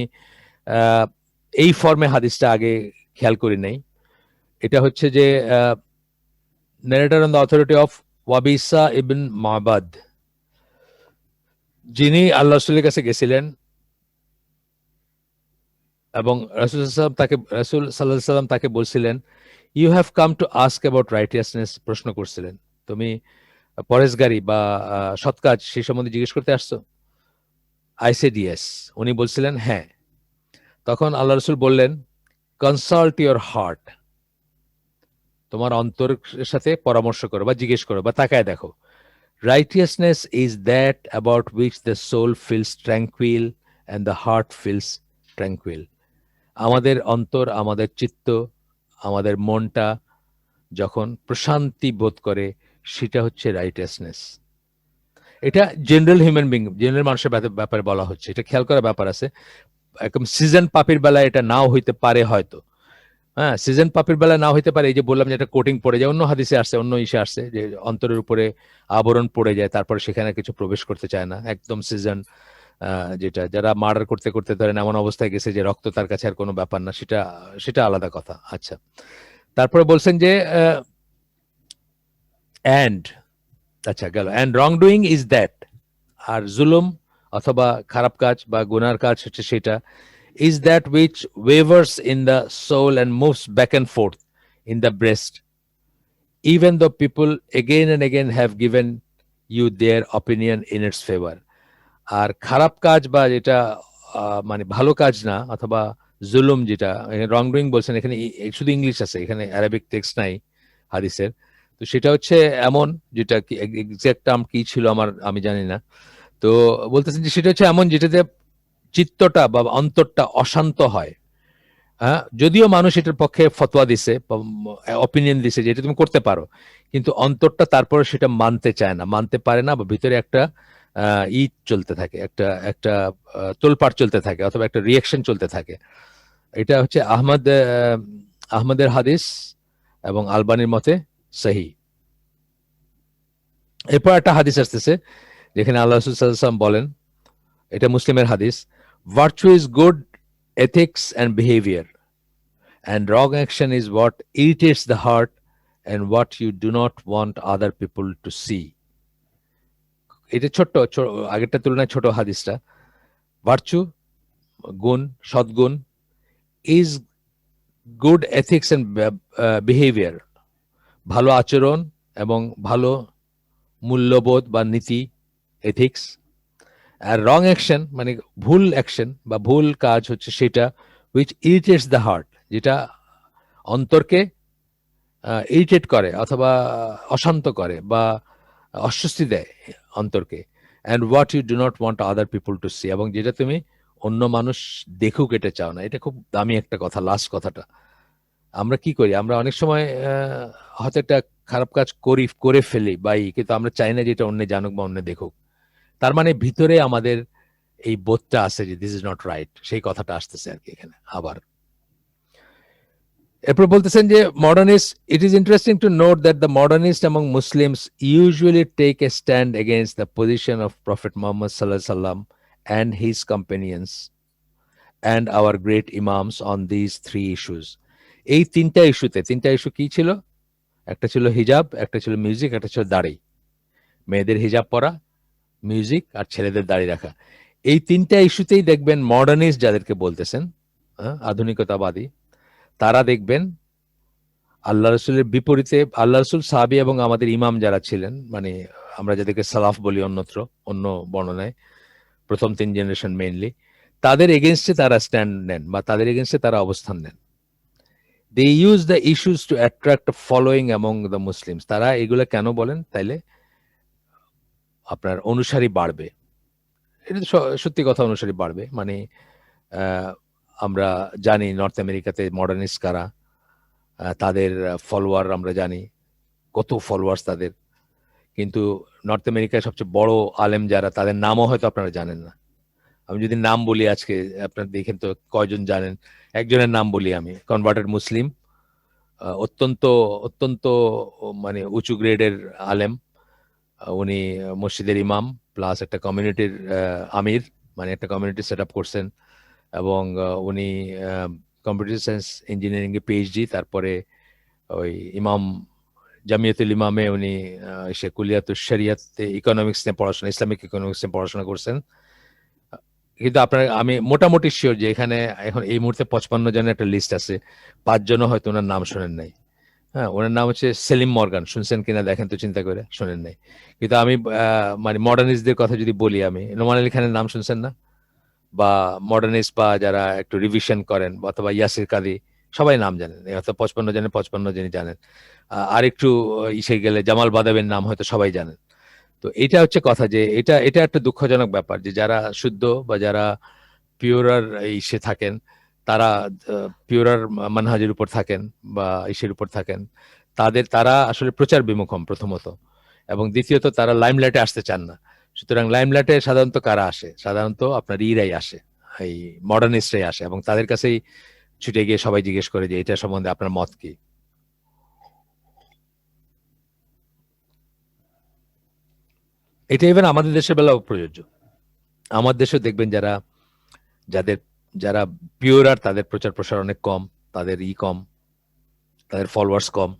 এই ফর্মে হাদিসটা আগে খেয়াল করি নাই। এটা হচ্ছে যে narrator on the authority of ওয়াবিসা ibn মাবাদ, যিনি আল্লাহ রাসূলের কাছে গেছিলেন এবং রাসূল সাল্লাল্লাহু আলাইহি ওয়াসাল্লাম তাকে বলছিলেন, you have come to ask about righteousness, প্রশ্ন করছিলেন, তুমি পরেশগারি বা সৎ কাজ সেই সম্বন্ধে জিজ্ঞেস করতে আসছো? আই সেড ইয়েস, উনি বলছিলেন হ্যাঁ। তখন আল্লাহ রাসূল বললেন, কনসাল্ট ইওর হার্ট, তোমার অন্তরের সাথে পরামর্শ করো বা জিজ্ঞেস করো বা তাকায় দেখো। Righteousness is that about which the soul feels tranquil and the heart feels tranquil. আমাদের অন্তর, আমাদের চিত্ত, আমাদের মনটা যখন প্রশান্তি বোধ করে, সেটা হচ্ছে রাইটিয়াসনেস। এটা জেনারেল হিউম্যান বিং, জেনারেল মানুষের ব্যাপারে বলা হচ্ছে, এটা খেয়াল করার ব্যাপার আছে। একদম সিজন পাপির বেলায় এটা নাও হইতে পারে হয়তো, হ্যাঁ, সিজন পাপির বেলায় নাও হইতে পারে। এই যে বললাম যে একটা কোটিং পড়ে যায়, অন্য হাদিসে আসছে, অন্য ইসে আসছে যে অন্তরের উপরে আবরণ পড়ে যায়, তারপরে সেখানে কিছু প্রবেশ করতে চায় না, একদম সিজন, যেটা যারা মার্ডার করতে করতে ধরেন এমন অবস্থায় গেছে যে রক্ত তার কাছে আর কোনো ব্যাপার না, সেটা আলাদা কথা। আচ্ছা, তারপরে বলছেন যে অ্যান্ড, আচ্ছা গেল, and wrongdoing is that, আর জুলুম অথবা খারাপ কাজ বা গুনার কাজ হচ্ছে সেটা, is that which wavers in the soul and moves back and forth in the breast, even though people again and again have given you their opinion in its favor. আর খারাপ কাজ বা যেটা মানে ভালো কাজ না, অথবা জুলুম, যেটা রং ডুইং বলছেন এখানে, শুধু ইংলিশ আছে, এখানে অ্যারাবিক টেক্সট নাই হাদিসের। তো সেটা হচ্ছে এমন, যেটা কি এক্সাক্ট টার্ম কি ছিল আমি জানি না। তো বলতেছেন যে সেটা হচ্ছে এমন যেটাতে চিত্তটা বা অন্তরটা অশান্ত হয়। হ্যাঁ, যদিও মানুষ এটার পক্ষে ফতোয়া দিছে, অপিনিয়ন দিছে যে এটা তুমি করতে পারো, কিন্তু অন্তরটা তারপরে সেটা মানতে চায় না, মানতে পারে না, বা ভিতরে একটা চলতে থাকে, একটা তোলপাড় চলতে থাকে, অথবা একটা রিয়াকশন চলতে থাকে। এটা হচ্ছে আহমদের হাদিস এবং আলবানির মতে সহি। এরপর একটা হাদিস আসতেছে যেখানে আল্লাহ রাসূল সাল্লাল্লাহু আলাইহি ওয়াসাল্লাম বলেন, এটা মুসলিমের হাদিস, virtue is good ethics and behavior, and wrong action is what irritates the heart and what you do not want other people to see. এটা ছোট্ট, আগেরটা তুলনায় ছোট হাদিসটা। ভার্চু, গুণ, সদ্গুণ, is good ethics and behaviour, ভালো আচরণ এবং ভালো মূল্যবোধ বা নীতি, এথিক্স। আর রং অ্যাকশন মানে ভুল অ্যাকশন বা ভুল কাজ হচ্ছে সেটা which irritates the heart, যেটা অন্তরকে ইরিটেট করে অথবা অশান্ত করে বা অস্বস্তি দেয় অন্তরকে, and what you do not want other people to see, এবং যেটা তুমি অন্য মানুষ দেখুক এটা চাও না। এটা খুব দামি একটা কথা, লাস্ট কথাটা। আমরা কি করি, আমরা অনেক সময় হয়তো একটা খারাপ কাজ করে ফেলি কিন্তু আমরা চাই না যে এটা অন্য জানুক বা অন্য দেখুক। তার মানে ভিতরে আমাদের এই বোধটা আছে যে দিস ইজ নট রাইট, সেই কথাটা আসতেছে আর কি এখানে আবার। এরপর বলতেছেন যে modernist, it is interesting to note that the modernist among Muslims usually take a stand against the position of Prophet Muhammad sallallahu alaihi wasallam and his companions and our great imams on these three issues. এই তিনটা ইস্যু কি ছিল? একটা ছিল হিজাব, একটা ছিল মিউজিক, একটা ছিল দাড়ি। মেয়েদের হিজাব পরা, মিউজিক, আর ছেলেদের দাড়ি রাখা। এই তিনটা ইস্যুতেই দেখবেন মডার্নিস্ট যাদেরকে বলতেছেন আধুনিকতাবাদী, তারা দেখবেন আল্লাহ রসুলের বিপরীতে আল্লাহ রসুল সাহাবী এবং আমাদের ইমাম যারা ছিলেন, মানে আমরা যাদেরকে সালাফ বলি অন্যত্র অন্য বর্ণনায়, প্রথম 3 জেনারেশন মেইনলি, তাদের এগেনস্টে তারা স্ট্যান্ড নেন বা তাদের এগেনস্টে তারা অবস্থান নেন। They use the issues to attract following among the Muslims. তারা এগুলো কেন বলেন? তাইলে আপনার অনুসারী বাড়বে। এটা তো সত্যি কথা, অনুসারী বাড়বে। মানে আমরা জানি নর্থ আমেরিকাতে মডার্নিস্ট কারা, তাদের ফলোয়ার আমরা জানি, কত ফলোয়ার্স তাদের। কিন্তু নর্থ আমেরিকায় সবচেয়ে বড় আলেম যারা, তাদের নামও হয়তো আপনারা জানেন না। আমি যদি নাম বলি আজকে, আপনারা দেখেন তো কয়জন জানেন। একজনের নাম বলি আমি, কনভার্টেড মুসলিম, অত্যন্ত অত্যন্ত মানে উঁচু গ্রেডের আলেম। উনি মসজিদের ইমাম প্লাস একটা কমিউনিটির আমির, মানে একটা কমিউনিটি সেট আপ করছেন। এবং উনি কম্পিউটার সায়েন্স ইঞ্জিনিয়ারিং এ পিএইচডি, তারপরে ওই ইমাম জামিয়াতুল ইমামে উনি সে কুলিয়াতুশ শরিয়াতে ইকোনমিক্স নিয়ে পড়াশোনা, ইসলামিক ইকোনমিক্স নিয়ে পড়াশোনা করছেন। কিন্তু আপনার, আমি মোটামুটি শিওর যে এখানে এখন এই মুহূর্তে 55 জনের একটা লিস্ট আছে, 5 জনও হয়তো ওনার নাম শোনেন নাই। হ্যাঁ, ওনার নাম হচ্ছে সেলিম মর্গান। শুনছেন কিনা দেখেন তো, চিন্তা করে। শোনেন নাই। কিন্তু আমি মানে মডার্নিস্টদের কথা যদি বলি, আমি নোমান আলী খানের নাম শুনছেন না? বা মডার্নিস্ট বা যারা একটু রিভিশন করেন, অথবা ইয়াসির কাদি, সবাই নাম জানেন। হয়তো 55 জনের 55 জনই জানেন। আর একটু ইসে গেলে জামাল বাদাবের নাম হয়তো সবাই জানেন। তো এটা হচ্ছে কথা, যে এটা এটা একটা দুঃখজনক ব্যাপার যে যারা শুদ্ধ বা যারা পিওরার ইসে থাকেন, তারা পিওরার মানহাজের উপর থাকেন বা ইসের উপর থাকেন, তারা আসলে প্রচার বিমুখম প্রথমত, এবং দ্বিতীয়ত তারা লাইমলাইটে আসতে চান না। সুতরাং লাইমলাইটে সাধারণত কারা আসে? সাধারণত আপনার ইরাই আসে, এই মডার্নিস্টরাই আসে, এবং তাদের কাছেই ছুটে গিয়ে সবাই জিজ্ঞেস করে যে এটা সম্বন্ধে আপনার মত কি। এটা ইভেন আমাদের দেশের বেলাও প্রযোজ্য। আমার দেশে দেখবেন যাদের যারা পিওরার, তাদের প্রচার প্রসার অনেক কম, তাদের কম, তাদের ফলোয়ার্স কম।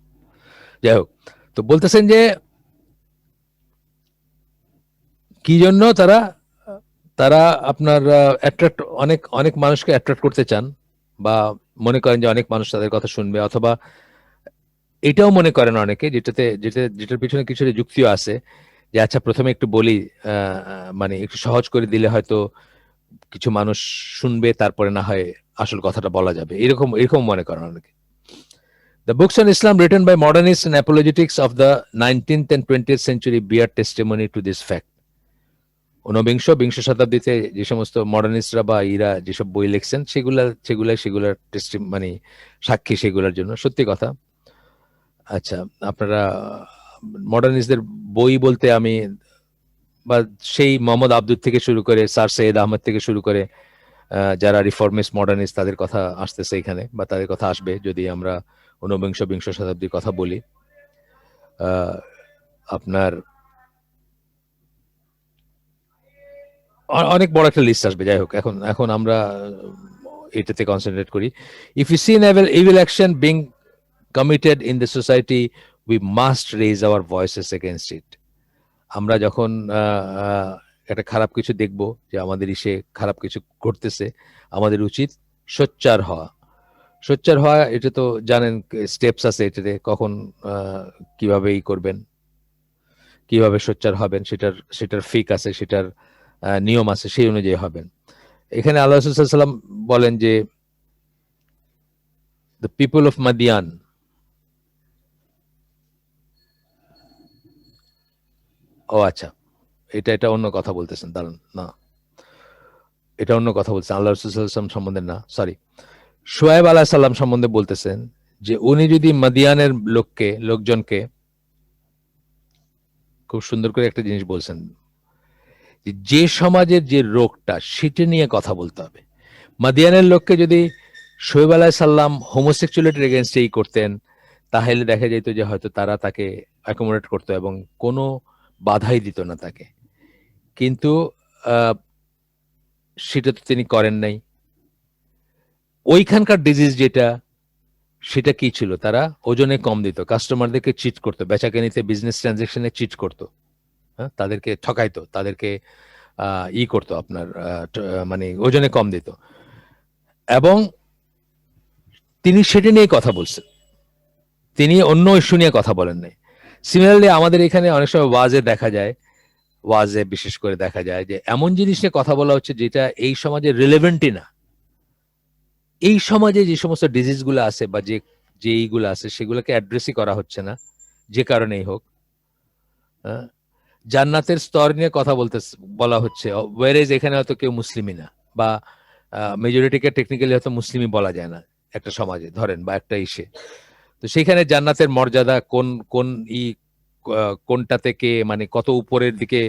যাই হোক, তো বলতেছেন যে কি জন্য তারা তারা আপনার অ্যাট্রাক্ট, অনেক অনেক মানুষকে অ্যাট্রাক্ট করতে চান, বা মনে করেন যে অনেক মানুষ তাদের কথা শুনবে, অথবা এটাও মনে করেন অনেকে, যেটার পিছনে কিছু যুক্তিও আছে, যে আচ্ছা প্রথমে একটু বলি, মানে একটু সহজ করে দিলে হয়তো কিছু মানুষ শুনবে, তারপরে না হয় আসল কথাটা বলা যাবে, এরকম এরকম মনে করেন অনেকে। The books on Islam written by modernists and apologetics of the 19th and 20th century bear testimony to this fact. বিংশ শতাব্দীতে যে সমস্ত মডার্নিস্টরা বা ইরা যেসব বই লিখছেন, সেগুলার মানে সাক্ষী সেগুলোর জন্য। সত্যি কথা। আচ্ছা, আপনারা মডার্নিস্টদের বই বলতে আমি, বা সেই মোহাম্মদ আব্দুল থেকে শুরু করে স্যার সৈয়দ আহমদ থেকে শুরু করে যারা রিফর্মিস্ট মডার্নিস্ট, তাদের কথা আসতেছে এখানে, বা তাদের কথা আসবে যদি আমরা বিংশ শতাব্দীর কথা বলি। আপনার অনেক বড় একটা লিস্ট আসবে। যাই হোক, এখন এখন আমরা এটাতে কনসেন্ট্রেট করি। If you see evil action being committed in the society, we must raise our voices against it. আমরা যখন একটা খারাপ কিছু দেখব, যে আমাদের ইসে খারাপ কিছু ঘটতেছে, আমাদের উচিত সোচ্চার হওয়া। সোচ্চার হওয়া, এটা তো জানেন স্টেপস আছে এটাতে, কখন কিভাবে করবেন, কিভাবে সোচ্চার হবেন, সেটার ফিক আছে, সেটার নিয়ম আছে, সেই অনুযায়ী হবেন। এখানে আল্লাহ রাসূল সাল্লাল্লাহু আলাইহি ওয়াসাল্লাম বলেন যে দ্য পিপল অফ মাদিয়ান, ও আচ্ছা, এটা অন্য কথা বলতেছেন, দাঁড়ান, না, এটা অন্য কথা বলছেন, আল্লাহ রাসূল সাল্লাল্লাহু আলাইহি ওয়াসাল্লাম সম্বন্ধে না, সরি, শুআয়ব আলাইহিস সালাম সম্বন্ধে বলতেছেন যে উনি যদি মাদিয়ানের লোকজনকে, খুব সুন্দর করে একটা জিনিস বলছেন, যে সমাজের যে রোগটা, সেটা নিয়ে কথা বলতে হবে। মাদিয়ানের লোককে যদি শোয়েব আলাইহিস সালাম হোমোসেক্সুয়ালিটির এগেইনস্টেই করতেন, তাহলে দেখা যেত যে হয়তো তারা তাকে অ্যাকোমোডেট করতো এবং কোনো বাধাই দিত না তাকে। কিন্তু সেটা তো তিনি করেন নাই। ওইখানকার ডিজিজ যেটা, সেটা কি ছিল? তারা ওজনে কম দিত, কাস্টমারদেরকে চিট করতো, বেচাকেনিতে বিজনেস ট্রানজাকশনে চিট করতো, হ্যাঁ, তাদেরকে ঠকাইতো, তাদেরকে করতো আপনার, মানে ওজনে কম দিত। এবং তিনি সেটা নিয়ে কথা বলছেন, তিনি অন্য ইস্যু নিয়ে কথা বলেন নাই। সিমিলারলি আমাদের এখানে অনেক সময় ওয়াজে দেখা যায়, ওয়াজে বিশেষ করে দেখা যায় যে এমন জিনিস নিয়ে কথা বলা হচ্ছে যেটা এই সমাজে রিলেভেন্টই না। এই সমাজে যে সমস্ত ডিজিজ গুলো আছে বা যে এইগুলো আছে সেগুলোকে অ্যাড্রেসই করা হচ্ছে না, যে কারণেই হোক। জান্নাতের স্তর নিয়ে কথা বলা হচ্ছে, ওয়ারেজ এখানে হয়তো কেউ মুসলিমই না, বা মেজরিটিকে টেকনিক্যালি হয়তো মুসলিমই বলা যায় না একটা সমাজে ধরেন, বা একটা ইসে। তো সেখানে জান্নাতের মর্যাদা কোন কোন ই কোনটাতে কে মানে কত উপরের দিকে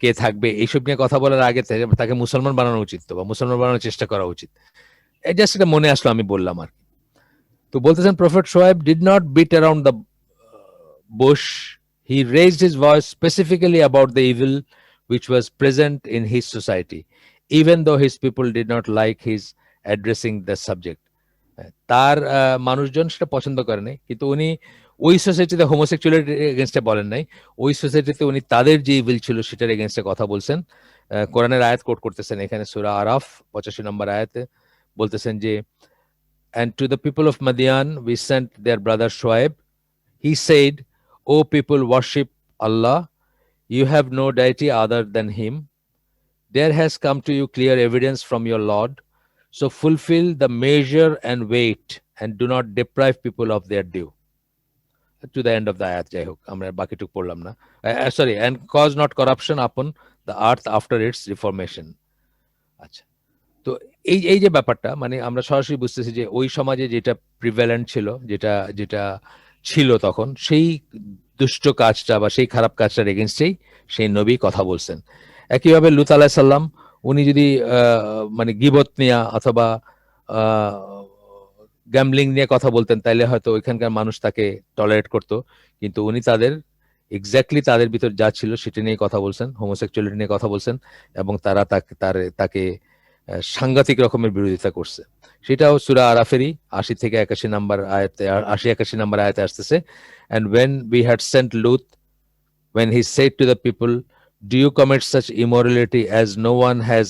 কে থাকবে এইসব নিয়ে কথা বলার আগে তাকে মুসলমান বানানো উচিত, তো বা মুসলমান বানানোর চেষ্টা করা উচিত। এই জাস্ট এটা মনে আসলো, আমি বললাম আর কি। তো বলতেছেন prophet Shoaib did not bit around the bush. He raised his voice specifically about the evil which was present in his society, even though his people did not like his addressing the subject. তার মানুষজন সেটা পছন্দ করে নাই, কিন্তু উনি ওই সোসাইটিতে হোমোসেক্সুয়ালিটির এগেনস্টে বলেন নাই, ওই সোসাইটিতে উনি তাদের যে ইভিল ছিল সেটার এগেনস্টে কথা বলছেন। কোরআনের আয়াত কোট করতেছেন এখানে, সূরা আরাফ 85 নম্বর আয়াতে বলতেছেন যে, and to the people of Madian we sent their brother Shoaib. He said, O people, worship Allah. You have no deity other than Him. There has come to you clear evidence from your Lord. So fulfill the measure and weight, and do not deprive people of their due. To the end of the ayat, jai hok. Amra bakituk porlam na. Sorry, and cause not corruption upon the earth after its reformation. আচ্ছা, তো এই যে ব্যাপারটা, মানে আমরা সরাসরি বুঝতেছি যে ওই সমাজে যেটা প্রিভ্যালেন্ট ছিল, যেটা যেটা ছিল তখন, সেই দুষ্ট কাজটা বা সেই খারাপ কাজটার এগেনস্টেই সেই নবী কথা বলছেন। একইভাবে লুত আলাইহিস সালাম, উনি যদি মানে গীবত নিয়ে অথবা গ্যাম্বলিং নিয়ে কথা বলতেন, তাইলে হয়তো ওইখানকার মানুষ তাকে টলারেট করতো, কিন্তু উনি তাদের এক্স্যাক্টলি তাদের ভিতর যা ছিল সেটা নিয়ে কথা বলছেন, হোমোসেক্সুয়ালিটি নিয়ে কথা বলছেন, এবং তারা তাকে সাংঘাতিক রকমের বিরোধিতা করছে। সেটাও সূরা আরাফেরই 80 থেকে 81 নম্বর আয়াতে, 80-81 নম্বর আয়াতে আসতেছে। And when we had sent Lut, when he said to the people, do you commit such immorality as no one has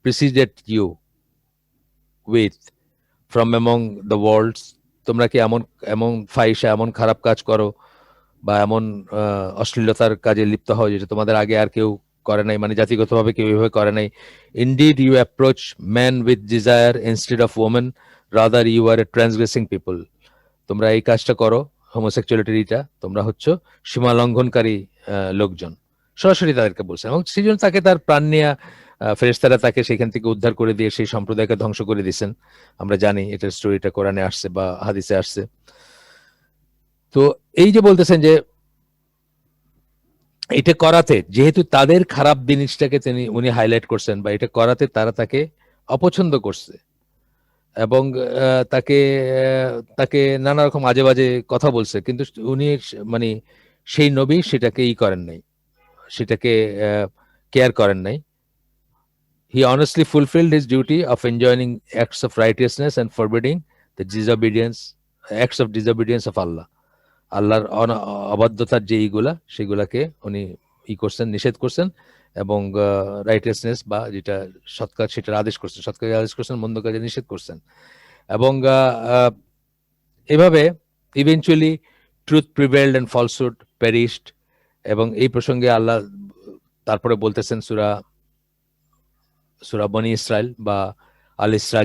preceded you with from among the worlds? তোমরা কি এমন ফাহিশা, এমন খারাপ কাজ করো বা এমন অশ্লীলতার কাজে লিপ্ত হও যেটা তোমাদের আগে আর কেউ করে নাই, মানে জাতিগতভাবে কেউ এভাবে করে নাই। Indeed you approach men with desire instead of women, rather you are a transgressing people. তোমরা এই কাজটা করো, হোমোসেক্সুয়ালিটিটা, তোমরা হচ্ছে সীমা লঙ্ঘনকারী লোকজন, সরাসরি তাদেরকে বলছেন। এবং সেই জন্য তাকে তার প্রাণ নিয়ে ফেরেশতারা তাকে সেখান থেকে উদ্ধার করে দিয়ে সেই সম্প্রদায়কে ধ্বংস করে দিয়েছেন। আমরা জানি এটার স্টোরিটা কোরআনে আসছে বা হাদিসে আসছে। তো এই যে বলতেছেন যে এটা করাতে, যেহেতু তাদের খারাপ জিনিসটাকে উনি হাইলাইট করছেন, বা এটা করাতে তারা তাকে অপছন্দ করছে এবং তাকে নানা রকম আজে বাজে কথা বলছে, কিন্তু উনি মানে সেই নবী সেটাকে করেন নাই, সেটাকে কেয়ার করেন নাই। He honestly fulfilled his duty of enjoining acts of righteousness and forbidding the acts of disobedience of Allah. আল্লাহর অবাধ্যতার যে এইগুলা, সেগুলাকে উনি করছেন, নিষেধ করছেন, এবং রাইটিয়াসনেস বা যেটা সৎ কাজ সেটার আদেশ করছেন, সৎ কাজের আদেশ করছেন, মন্দ কাজে নিষেধ করছেন। এবং এভাবে eventually truth prevailed and falsehood perished. এবং এই প্রসঙ্গে আল্লাহ তারপরে বলতেছেন সূরা বনি ইসরাইল বা আল ইসরা,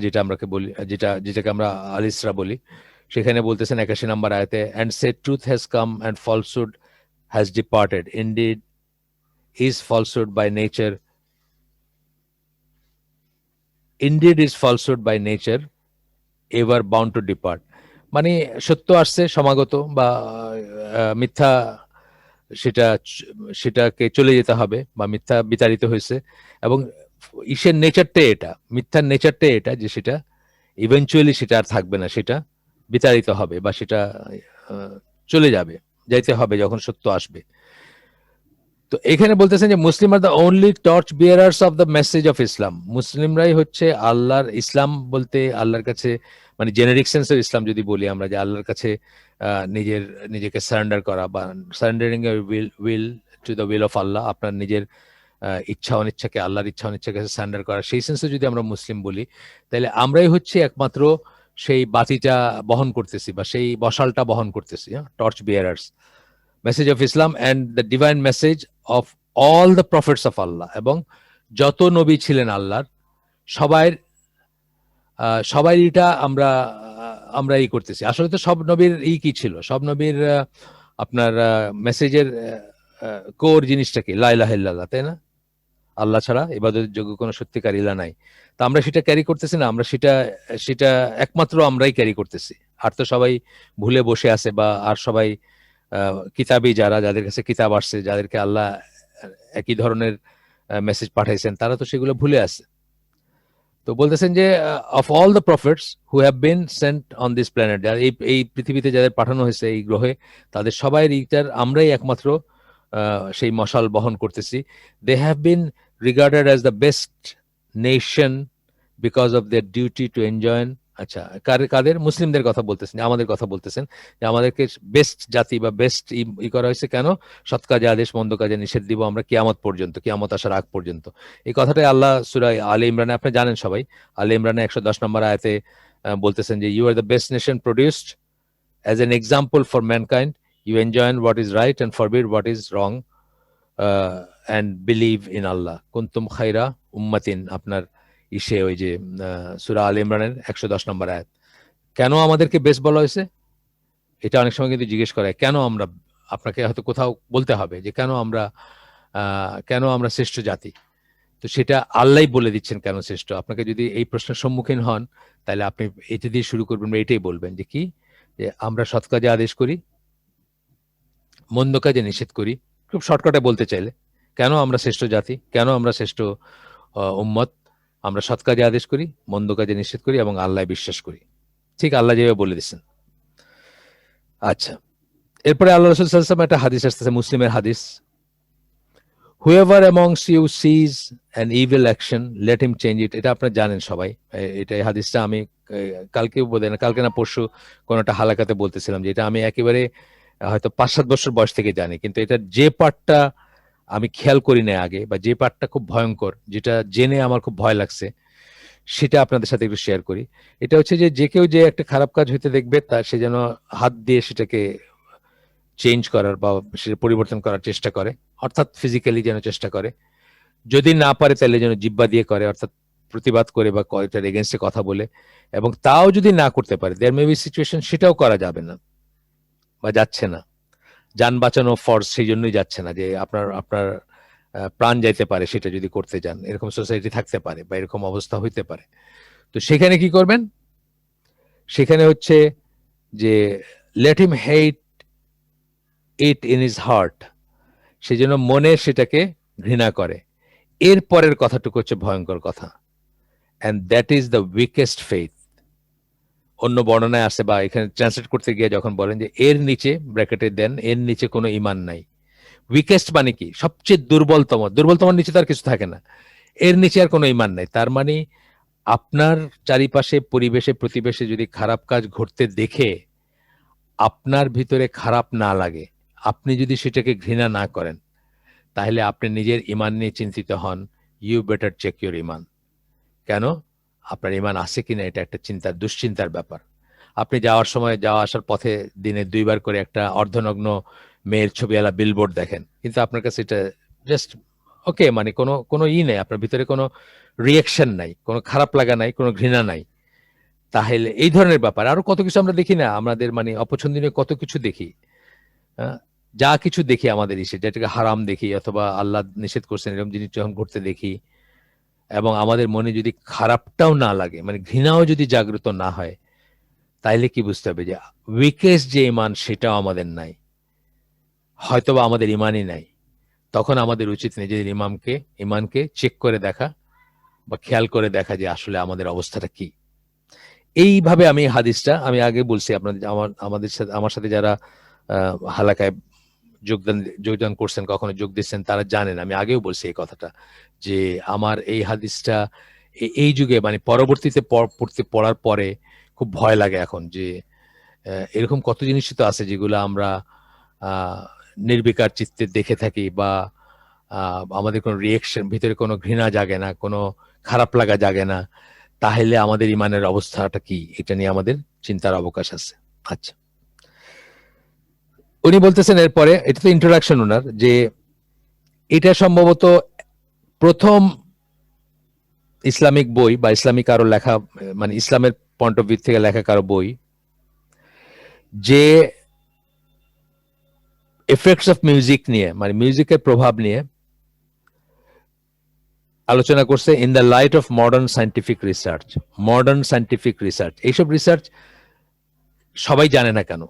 যেটাকে আমরা আল ইসরা বলি, সেখানে বলতেছেন 81 নম্বর আয়াতে, and said truth has come and falsehood has departed, indeed is falsehood by nature ever bound to depart. মানে সত্য আসছে সমাগত, বা মিথ্যা সেটাকে চলে যেতে হবে, বা মিথ্যা বিতাড়িত হয়েছে। এবং ঈশের নেচারটাই এটা, মিথ্যার নেচারটাই এটা, যে সেটা ইভেনচুয়ালি সেটা আর থাকবে না, সেটা বিতাড়িত হবে, বা সেটা চলে যাইতে হবে যখন সত্য আসবে। তো এখানে বলতেছেন যে Muslim are the only torch bearers of the message of Islam. মুসলিমরাই হচ্ছে আল্লাহর, ইসলাম বলতে আল্লাহর কাছে, মানে জেনারিক সেন্সের ইসলাম যদি বলি আমরা, যে আল্লাহর কাছে নিজেকে সারেন্ডার করা, বা surrendering will to the will of Allah, আপনার নিজের ইচ্ছা অনিচ্ছাকে আল্লাহর ইচ্ছা অনিচ্ছার কাছে সারেন্ডার করা, সেই সেন্সে যদি আমরা মুসলিম বলি, তাহলে আমরাই হচ্ছে একমাত্র সেই বাতিটা বহন করতেছি বা সেই মশালটা বহন করতেছি, torch bearers, message of Islam and the divine message of all the prophets of Allah, এবং যত নবী ছিলেন আল্লাহর সবাই সবাই এটা আমরা আমরা ই করতেছি। আসলে তো সব নবীর কি ছিল, সব নবীর আপনার মেসেজের কোর জিনিসটা কি, লা ইলাহা ইল্লাল্লাহ, তাই না? আল্লাহ ছাড়া ইবাদতের যোগ্য কোনো সত্যিকার ইলা নাই। তো আমরা সেটা ক্যারি করতেছি না, আমরা সেটা সেটা একমাত্র আমরাই ক্যারি করতেছি। আর তো সবাই ভুলে বসে আছে, বা আর সবাই কিতাবী যারা, যাদের কাছে কিতাব আসছে, যাদেরকে আল্লাহ একই ধরনের মেসেজ পাঠাইছেন, তারা তো সেগুলো ভুলে আছে। তো বলতেছেন যে of all the prophets who have been sent on this planet, এই পৃথিবীতে যাদের পাঠানো হয়েছে এই গ্রহে, তাদের সবাই এইটার আমরাই একমাত্র সেই মশাল বহন করতেছি। They have been regarded as the best nation because of their duty to enjoy. আচ্ছা, কাদের? মুসলিমদের কথা বলতেছেন, আমাদের কথা বলতেছেন, যে আমাদেরকে বেস্ট জাতি বা বেস্ট ই করা হয়েছে কেন? সৎ কাজে আদেশ, মন্দ কাজে নিষেধ দিব আমরা কিয়ামত পর্যন্ত, কিয়ামত আসার আগ পর্যন্ত। এই কথাটাই আল্লাহ সূরা আলে ইমরানে, আপনি জানেন সবাই, আলে ইমরানে 110 নম্বর আয়াতে বলতেছেন যে you are the best nation produced as an example for mankind. You enjoin what is right and forbid what is wrong, and believe in Allah. কুনতুম খায়রা উম্মাতিন, আপনার ইসে ওই যে সূরা আলে ইমরানের 110 নম্বর আয়াত। কেন আমাদেরকে বেস্ট বলা হয়েছে? এটা অনেক সময় কিন্তু জিজ্ঞেস করে, কেন আমরা, আপনাকে হয়তো কোথাও বলতে হবে যে কেন আমরা শ্রেষ্ঠ জাতি। তো সেটা আল্লাহই বলে দিচ্ছেন কেন শ্রেষ্ঠ। আপনাকে যদি এই প্রশ্নের সম্মুখীন হন, তাহলে আপনি এটা দিয়ে শুরু করবেন, এটাই বলবেন যে কি, যে আমরা সৎ কাজে আদেশ করি, মন্দ কাজে নিষেধ করি। খুব শর্টকাটে বলতে চাইলে, কেন আমরা শ্রেষ্ঠ জাতি, কেন আমরা শ্রেষ্ঠ উম্মত? আমরা সৎ কাজে আদেশ করি, মন্দ কাজে নিষেধ করি, এবং আল্লাহ বিশ্বাস করি। ঠিক আল্লাহ যেভাবে বলে দিচ্ছেন। আচ্ছা, এরপরে আল্লাহ রাসূল সাল্লাল্লাহু আলাইহি ওয়াসাল্লাম একটা হাদিস আসতেছে, মুসলিমের হাদিস, whoever amongst you sees an evil action let him change it. এটা আপনারা জানেন সবাই। এটা এই হাদিসটা আমি কালকেও বোধহয় না, কালকে না পরশু কোন একটা হালাকাতে বলতেছিলাম যে এটা আমি একেবারে হয়তো 5-7 বছর বয়স থেকে জানি, কিন্তু এটা যে পার্টটা আমি খেয়াল করি না আগে, বা যে পার্টটা খুব ভয়ঙ্কর, যেটা জেনে আমার খুব ভয় লাগছে, সেটা আপনাদের সাথে একটু শেয়ার করি। এটা হচ্ছে যে যে কেউ যে একটা খারাপ কাজ হইতে দেখবে, তা সে যেন হাত দিয়ে সেটাকে চেঞ্জ করার বা সেটা পরিবর্তন করার চেষ্টা করে, অর্থাৎ ফিজিক্যালি যেন চেষ্টা করে। যদি না পারে তাহলে যেন জিহ্বা দিয়ে করে, অর্থাৎ প্রতিবাদ করে বা এটার এগেনস্টে কথা বলে। এবং তাও যদি না করতে পারে, দেয়ার মে বি সিচুয়েশন, সেটাও করা যাবে না বা যাচ্ছে না। যান বাঁচানো ফর্স, সেই জন্যই যাচ্ছে না, যে আপনার আপনার প্রাণ যাইতে পারে সেটা যদি করতে যান, এরকম সোসাইটি থাকতে পারে বা এরকম অবস্থা হইতে পারে। তো সেখানে কি করবেন? সেখানে হচ্ছে যে let him hate it in his heart, সে যেন মনে সেটাকে ঘৃণা করে। এর পরের কথাটুকু হচ্ছে ভয়ঙ্কর কথা, and that is the weakest faith. অন্য বর্ণনায় আসে, বা এখানে ট্রান্সলেট করতে গিয়ে যখন বলেন যে এর নিচে ব্র্যাকেটে দেন, এর নিচে কোনো ইমান নাই। উইকেস্ট মানে কি? সবচেয়ে দুর্বলতম, দুর্বলতম নিচে তার কিছু থাকে না, এর নিচে আর কোনো ইমান নাই। তার মানে আপনার চারিপাশে পরিবেশে প্রতিবেশে যদি খারাপ কাজ ঘটতে দেখে আপনার ভিতরে খারাপ না লাগে, আপনি যদি সেটাকে ঘৃণা না করেন, তাহলে আপনি নিজের ইমান নিয়ে চিন্তিত হন। ইউ বেটার চেক ইউর ইমান। কেন? আপনার ইমান আছে কিনা এটা একটা দুশ্চিন্তার ব্যাপার। আপনি যাওয়ার সময়, যাওয়া আসার পথে দিনে 2 বার করে একটা অর্ধনগ্ন মেয়ের ছবিওয়ালা বিলবোর্ড দেখেন, কিন্তু আপনার কাছে এটা জাস্ট ওকে, মানে কোনো কোনো নেই, আপনার ভিতরে কোনো রিয়াকশন নাই, কোনো খারাপ লাগা নাই, কোনো ঘৃণা নাই। তাহলে এই ধরনের ব্যাপার আরো কত কিছু আমরা দেখি না, আমাদের মানে অপছন্দনীয় কত কিছু দেখি। যা কিছু দেখি আমাদের যেটাকে হারাম দেখি অথবা আল্লাহ নিষেধ করছেন এরকম জিনিস যখন ঘটতে দেখি, এবং আমাদের মনে যদি খারাপটাও না লাগে, মানে ঘৃণাও যদি জাগ্রত না হয়, তাইলে কি বুঝতে হবে যে উইকেস্ট যে ইমান সেটাও আমাদের নাই, হয়তোবা আমাদের ইমানই নাই। তখন আমাদের উচিত নিজেদের ইমানকে চেক করে দেখা বা খেয়াল করে দেখা যে আসলে আমাদের অবস্থাটা কি। এইভাবে আমি হাদিসটা আমি আগে বলছি আপনাদের, আমার সাথে যারা হালাকায় যোগদান করছেন, কখনো যোগ দিচ্ছেন, তারা জানেন আমি আগেও বলছি এই কথাটা, যে আমার এই হাদিসটা এই যুগে মানে পরবর্তীতে পড়ার পরে খুব ভয় লাগে এখন, যে এরকম কত জিনিসই তো আছে যেগুলো আমরা নির্বিকার চিত্তে দেখে থাকি, বা আমাদের কোনো রিয়েকশন, ভিতরে কোনো ঘৃণা জাগে না, কোনো খারাপ লাগা জাগে না। তাহলে আমাদের ইমানের অবস্থাটা কি, এটা নিয়ে আমাদের চিন্তার অবকাশ আছে। আচ্ছা, উনি বলতেছেন এরপরে, এটা তো ইন্ট্রোডাকশন ওনার, যে এটা সম্ভবত প্রথম ইসলামিক বই বা ইসলামিক কারো লেখা, মানে ইসলামের পয়েন্ট অফ ভিউ থেকে লেখা কারো বই, যে এফেক্টস অফ মিউজিক নিয়ে, মানে মিউজিকের প্রভাব নিয়ে আলোচনা করছে in the light off modern scientific research. Modern scientific research, এইসব রিসার্চ সবাই জানে না কেন?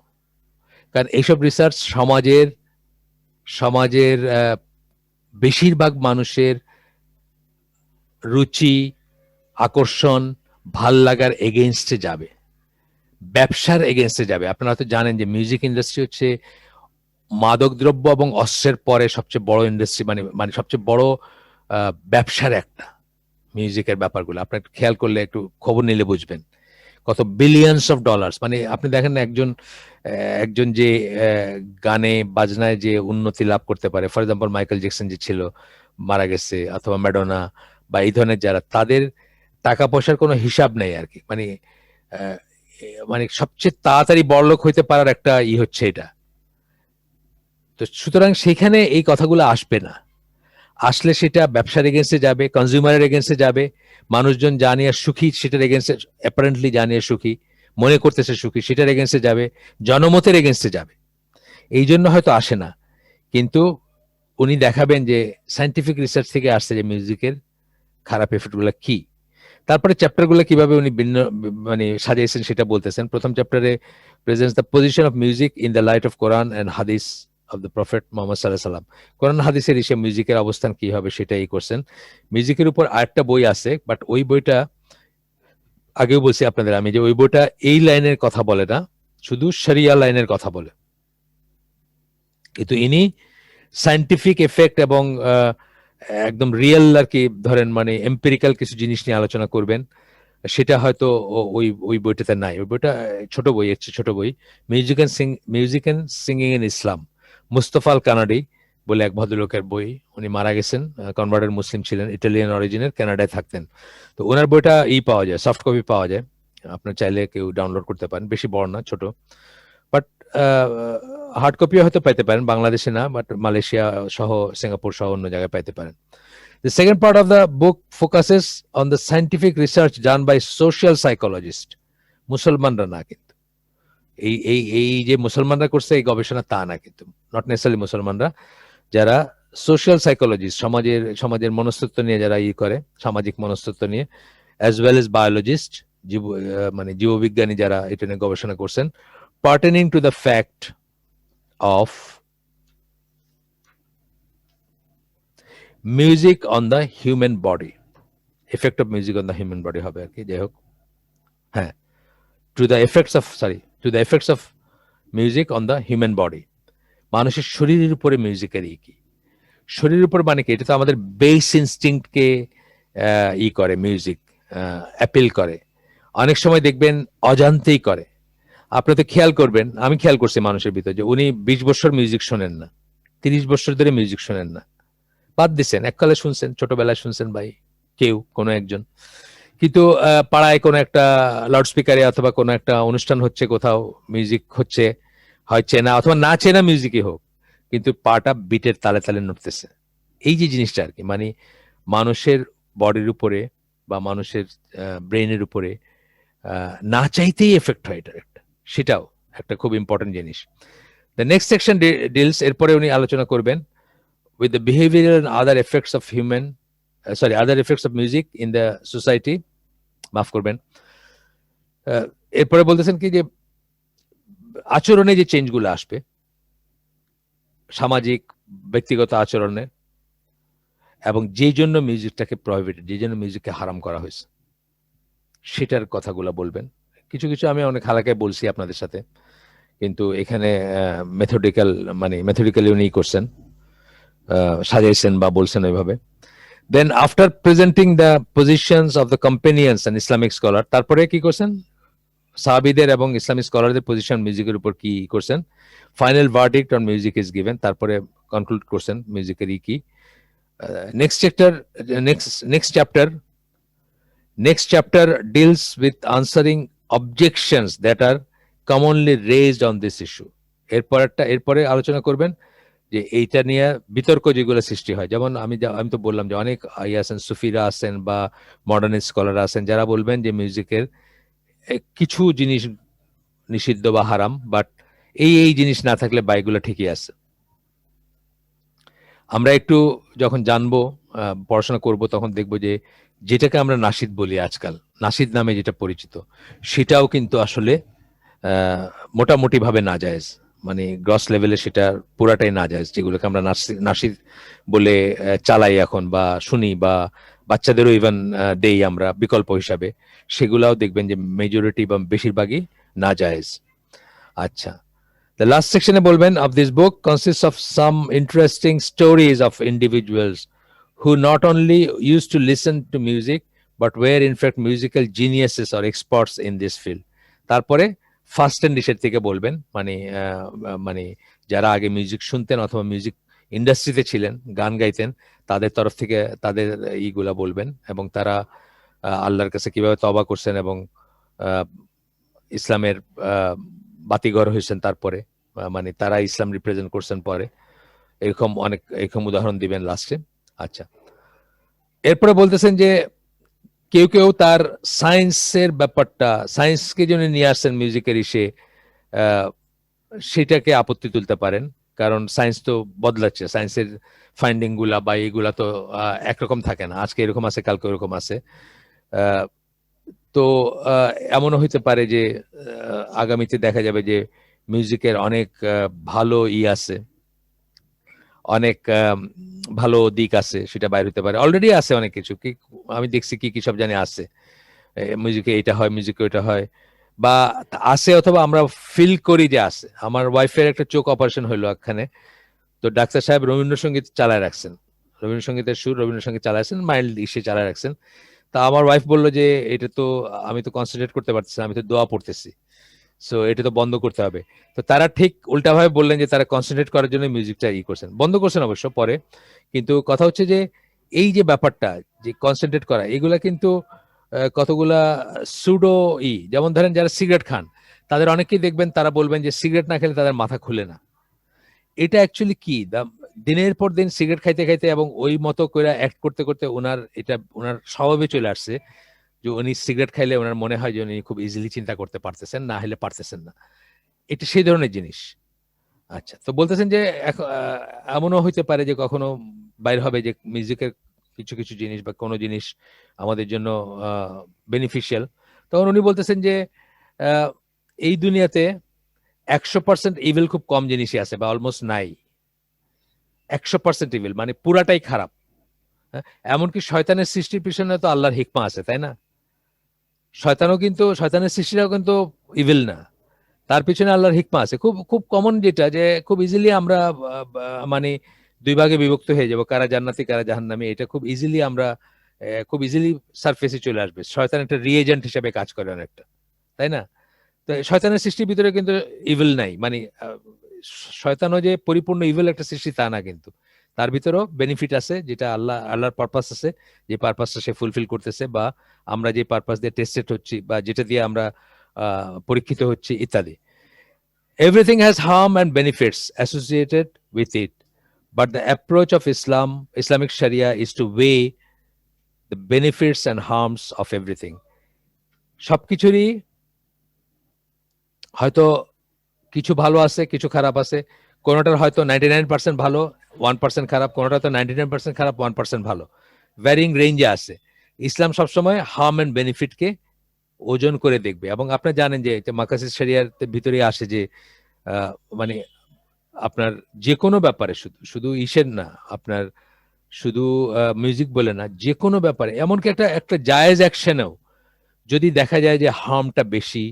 কারণ এইসব রিসার্চ সমাজের সমাজের বেশিরভাগ মানুষের রুচি, আকর্ষণ, ভাল লাগার এগেইনস্টে যাবে, ব্যবসার এগেইনস্টে যাবে। আপনারা তো জানেন যে মিউজিক ইন্ডাস্ট্রি হচ্ছে মাদকদ্রব্য এবং অস্ত্রের পরে সবচেয়ে বড় ইন্ডাস্ট্রি, মানে সবচেয়ে বড় ব্যবসার একটা মিউজিকের ব্যাপারগুলো। আপনার খেয়াল করলে, একটু খবর নিলে বুঝবেন কত বিলিয়নস অফ ডলার্স। মানে আপনি দেখেন না, একজন যে গানে বাজনায় যে উন্নতি লাভ করতে পারে, ফর এক্সাম্পল মাইকেল জ্যাকসন যে ছিল, মারা গেছে, অথবা ম্যাডোনা বা এই ধরনের যারা, তাদের টাকা পয়সার কোনো হিসাব নেই আর কি। মানে সবচেয়ে তাড়াতাড়ি বড়লোক হইতে পারার একটা হচ্ছে এটা। তো সুতরাং সেখানে এই কথাগুলো আসবে না। আসলে সেটা ব্যবসার এগেন্সে যাবে, কনজিউমারের এগেন্সে যাবে, মানুষজন জানিয়ে সুখী সেটার এগেন্সে, অ্যাপারেন্টলি জানিয়ে সুখী মনে করতেছে সুখী সেটার এগেন্সে যাবে, জনমতের এগেন্সে যাবে। এই জন্য হয়তো আসে না, কিন্তু উনি দেখাবেন যে সায়েন্টিফিক রিসার্চ থেকে আসছে যে মিউজিকের খারাপ এফেক্টগুলো কি। তারপরে চ্যাপ্টারগুলো কিভাবে উনি ভিন্ন মানে সাজিয়েছেন সেটা বলতেছেন। প্রথম চ্যাপ্টারে presents the position of music in the light off Quran and হাদিস অফ দ্য প্রফেট মোহাম্মদ সাল্লাল্লাহু আলাইহি ওয়াসাল্লাম। কোরআন হাদিসের এসে মিউজিকের অবস্থান কি হবে সেটাই করছেন। মিউজিকের উপর আরেকটা বই আছে, বাট ওই বইটা আগেও বলছি আপনাদের আমি, যে ওই বইটা এই লাইনের কথা বলে না, শুধু শরিয়া লাইনের কথা বলে। কিন্তু ইনি সায়েন্টিফিক এফেক্ট এবং একদম রিয়েল আর কি, ধরেন মানে এম্পিরিক্যাল কিছু জিনিস নিয়ে আলোচনা করবেন, সেটা হয়তো ওই বইটাতে নাই। ওই বইটা ছোট বই, হচ্ছে ছোট বই, মিউজিক অ্যান্ড সিঙ্গিং ইন ইসলাম, মুস্তফা আল কানাডি বলে এক ভদ্রলোকের বই। উনি মারা গেছেন, কনভার্টেড মুসলিম ছিলেন, ইটালিয়ান অরিজিনের, কানাডায় থাকতেন। তো ওনার বইটা পাওয়া যায়, সফট কপি পাওয়া যায়, আপনার চাইলে কেউ ডাউনলোড করতে পারেন। বেশি বড় না, ছোট, বাট হার্ড কপিও হয়তো পাইতে পারেন, বাংলাদেশে না, বাট মালয়েশিয়া সহ, সিঙ্গাপুর সহ অন্য জায়গায় পাইতে পারেন। The second part of the book focuses on the scientific research done by social psychologists. মুসলমানরা না, কিন্তু এই যে মুসলমানরা করছে এই গবেষণা তা না, কিন্তু নট নেসেসারি মুসলমানরা, যারা সোশ্যাল সাইকোলজিস্ট, সমাজের মনস্তত্ত্ব নিয়ে যারা করে, সামাজিক মনস্তত্ত্ব নিয়ে, অ্যাজ ওয়েল এজ বায়োলজিস্ট, মানে জীববিজ্ঞানী যারা এটা নিয়ে গবেষণা করছেন, pertaining to the fact of music on the human body, effect of music on the human body হবে আর কি। যাই হোক, হ্যাঁ, to the effects of music on the human body, মানুষের শরীরের উপরে মিউজিকের কি, শরীরের উপর মানে কি, এটা তো আমাদের বেস ইনস্টিংক্টকে করে, মিউজিক অ্যাপিল করে। অনেক সময় দেখবেন অজান্তেই করে। আপনি তো খেয়াল করবেন, আমি খেয়াল করছি মানুষের ভিতরে, যে উনি 20 বছর মিউজিক শোনেন না, 30 বছর ধরে মিউজিক শোনেন না, বাদ দিচ্ছেন, এককালে শুনছেন, ছোটবেলায় শুনছেন ভাই কেউ কোনো একজন, কিন্তু পাড়ায় কোনো একটা লাউডস্পিকারে অথবা কোনো একটা অনুষ্ঠান হচ্ছে, কোথাও মিউজিক হচ্ছে, হয় চেনা অথবা না চেনা মিউজিকই হোক, কিন্তু পাটা বিটের তালে তালে নড়তেছে। এই যে জিনিসটা আর কি, মানে মানুষের বডির উপরে বা মানুষের ব্রেনের উপরে না চাইতেই এফেক্ট হয়, এটা একটা, সেটাও একটা খুব ইম্পর্টেন্ট জিনিস। দ্য নেক্সট সেকশন ডিলস, এরপরে উনি আলোচনা করবেন with the behavioral and other effects of other effects of music in the society, মাফ করবেন। এরপরে বলতেছেন কি, যে আচরণে যে চেঞ্জগুলো আসবে, সামাজিক ব্যক্তিগত আচরণে, এবং যেই জন্য মিউজিকটাকে প্রহিবিটেড, যে জন্য মিউজিককে হারাম করা হয়েছে, সেটার কথাগুলো বলবেন। কিছু কিছু আমি অনেক হালকায় বলছি আপনাদের সাথে, কিন্তু এখানে মেথডিক্যালি উনি করছেন, সাজাইছেন বা বলছেন ওইভাবে। Then after presenting the positions of the companions and Islamic scholar, তারপরে কি করছেন, সাহাবীদের এবং ইসলামিক স্কলারদের পজিশন মিউজিকের উপর কি করছেন, final verdict on music is given, তারপরে কনক্লুড করছেন মিউজিকের কি। Next chapter Next chapter deals with answering objections that are commonly raised on this issue. এরপরে আলোচনা করবেন যে এইটা নিয়ে বিতর্ক যেগুলো সৃষ্টি হয়, যেমন আমি তো বললাম যে অনেক আছেন, সুফিরা আছেন বা মডার্ন স্কলার আছেন যারা বলবেন যে মিউজিকের কিছু জিনিস নিষিদ্ধ বা হারাম, বাট এই জিনিস না থাকলে বা এগুলো ঠিকই আছে। আমরা একটু যখন জানবো, পড়াশোনা করব, তখন দেখব যে যেটাকে আমরা নাশিদ বলি আজকাল, নাশিদ নামে যেটা পরিচিত, সেটাও কিন্তু আসলে মোটামুটি ভাবে নাজায়েজ, মানে গ্রস লেভেলে সেটা পুরাটাই নাজায়েজ। যেগুলোকে আমরা নাশিদ বলে চালাই এখন বা শুনি বা বাচ্চাদেরও ইভেন দেই আমরা বিকল্প হিসাবে, সেগুলাও দেখবেন যে মেজরিটি বা বেশিরভাগই নাজায়েজ। আচ্ছা, the last section of this book consists of some interesting stories of individuals who not only used to listen to music but were in fact musical geniuses or experts in this field. তারপরে ফার্স্ট এন্ড ডিশের থেকে বলবেন, মানে যারা আগে মিউজিক শুনতেন অথবা মিউজিক ইন্ডাস্ট্রিতে ছিলেন, গান গাইতেন, তাদের তরফ থেকে তাদের ইগুলা বলবেন এবং তারা আল্লাহর কাছে কিভাবে তওবা করছেন এবং ইসলামের বাতিঘর হয়েছেন, তারপরে মানে তারা ইসলাম রিপ্রেজেন্ট করছেন পরে, এরকম উদাহরণ দিবেন লাস্টে। আচ্ছা, এরপরে বলতেছেন যে কেউ কেউ তার সায়েন্সের ব্যাপারটা, সায়েন্সকে জন্য নিয়ে আসছেন মিউজিকের সেটাকে আপত্তি তুলতে পারেন, কারণ সায়েন্স তো বদলাচ্ছে, সায়েন্সের ফাইন্ডিং গুলা বা এইগুলা তো একরকম থাকে না, আজকে এরকম আছে কালকে এরকম আছে। তো এমনও হইতে পারে যে আগামীতে দেখা যাবে যে মিউজিকের অনেক ভালো আছে, অনেক ভালো দিক আছে, সেটা বাইরে হতে পারে, অলরেডি আছে অনেক কিছু, কি আমি দেখছি কি সব জানি আছে, মিউজিকে এটা হয়, মিউজিকে ওটা হয় বা আছে, অথবা আমরা ফিল করি যে আছে। আমার ওয়াইফের একটা চোখ অপারেশন হইলো এখানে, তো ডাক্তার সাহেব রবীন্দ্রসঙ্গীত চালায় রাখছেন, রবীন্দ্রসঙ্গীতের সুর রবীন্দ্রসঙ্গীত চালাইছেন, মাইল্ড চালায় রাখছেন। তা আমার ওয়াইফ বললো যে এটা তো আমি তো কনসেন্ট্রেট করতে পারতেছি না, আমি তো দোয়া পড়তেছি, সো এটা তো বন্ধ করতে হবে। তো তারা ঠিক উল্টাভাবে বললেন যে তারা কনসেন্ট্রেট করার জন্য মিউজিকটা করছেন, বন্ধ করছেন অবশ্য পরে, কিন্তু কথা হচ্ছে যে এই যে ব্যাপারটা যে কনসেন্ট্রেট করা, এগুলা কিন্তু কতগুলা সুডো যেমন ধরেন যারা সিগারেট খান, তাদের অনেকেই দেখবেন তারা বলবেন যে সিগারেট না খেলে তাদের মাথা খুলে না। এটা অ্যাকচুয়ালি কি, দিনের পর দিন সিগারেট খাইতে খাইতে এবং ওই মতো করে অ্যাক্ট করতে করতে ওনার স্বভাবে চলে আসছে যে উনি সিগারেট খাইলে ওনার মনে হয় যে উনি খুব ইজিলি চিন্তা করতে পারতেছেন, না হলে পারতেছেন না, এটা সেই ধরনের জিনিস। আচ্ছা, তো বলতেছেন যে এমনও হইতে পারে যে কখনো বাইর হবে যে মিউজিকের কিছু কিছু জিনিস বা কোনো জিনিস আমাদের জন্য বেনিফিশিয়াল। তখন উনি বলতেছেন যে এই দুনিয়াতে 100% ইভিল খুব কম জিনিসই আছে বা অলমোস্ট নাই। 100% ইভিল মানে পুরাটাই খারাপ। এমনকি শয়তানের সৃষ্টির পিছনে তো আল্লাহর হিকমা আছে, তাই না? শয়তানের সৃষ্টিটাও কিন্তু ইভিল না, তার পিছনে আল্লাহর হিকমা আছে। খুব খুব কমন যেটা, যে খুব ইজিলি আমরা মানে দুই ভাগে বিভক্ত হয়ে যাব, কারা জান্নাতি কারা জাহান্নামী, এটা খুব ইজিলি আমরা খুব ইজিলি সারফেসে চলে আসবে। শয়তান একটা রিএজেন্ট হিসেবে কাজ করে অনেকটা, তাই না? তো শয়তানের সৃষ্টির ভিতরে কিন্তু ইভিল নাই, মানে শয়তানও যে পরিপূর্ণ ইভিল একটা সৃষ্টি তা না, কিন্তু তার ভিতরেও বেনিফিট আছে, যেটা আল্লাহর পারপাস আছে, যে পারপাসটা সে ফুলফিল করতেছে, বা আমরা যে পারপাস দিয়ে টেস্টেড হচ্ছি বা যেটা দিয়ে আমরা পরীক্ষিত হচ্ছি ইত্যাদি। Everything has harm and benefits associated with it, but the approach of Islamic Sharia is to weigh the benefits and harms of everything. সবকিছুরই হয়তো কিছু ভালো আছে, কিছু খারাপ আছে, কোনোটার হয়তো 99% ভালো 1% খারাপ, কোনোটা তো 99% খারাপ 1% ভালো, ভ্যারিং রেঞ্জে আছে। ইসলাম সবসময় হার্ম এন্ড বেনিফিটকে ওজন করে দেখবে। এবং আপনি জানেন যে মাকাসিদ শরিয়ার ভিতরে আসে যে মানে আপনার যে কোনো ব্যাপারে, শুধু ইসের না, আপনার শুধু মিউজিক বলে না, যে কোনো ব্যাপারে, এমনকি একটা জায়েজ অ্যাকশনেও যদি দেখা যায় যে হার্মটা বেশি,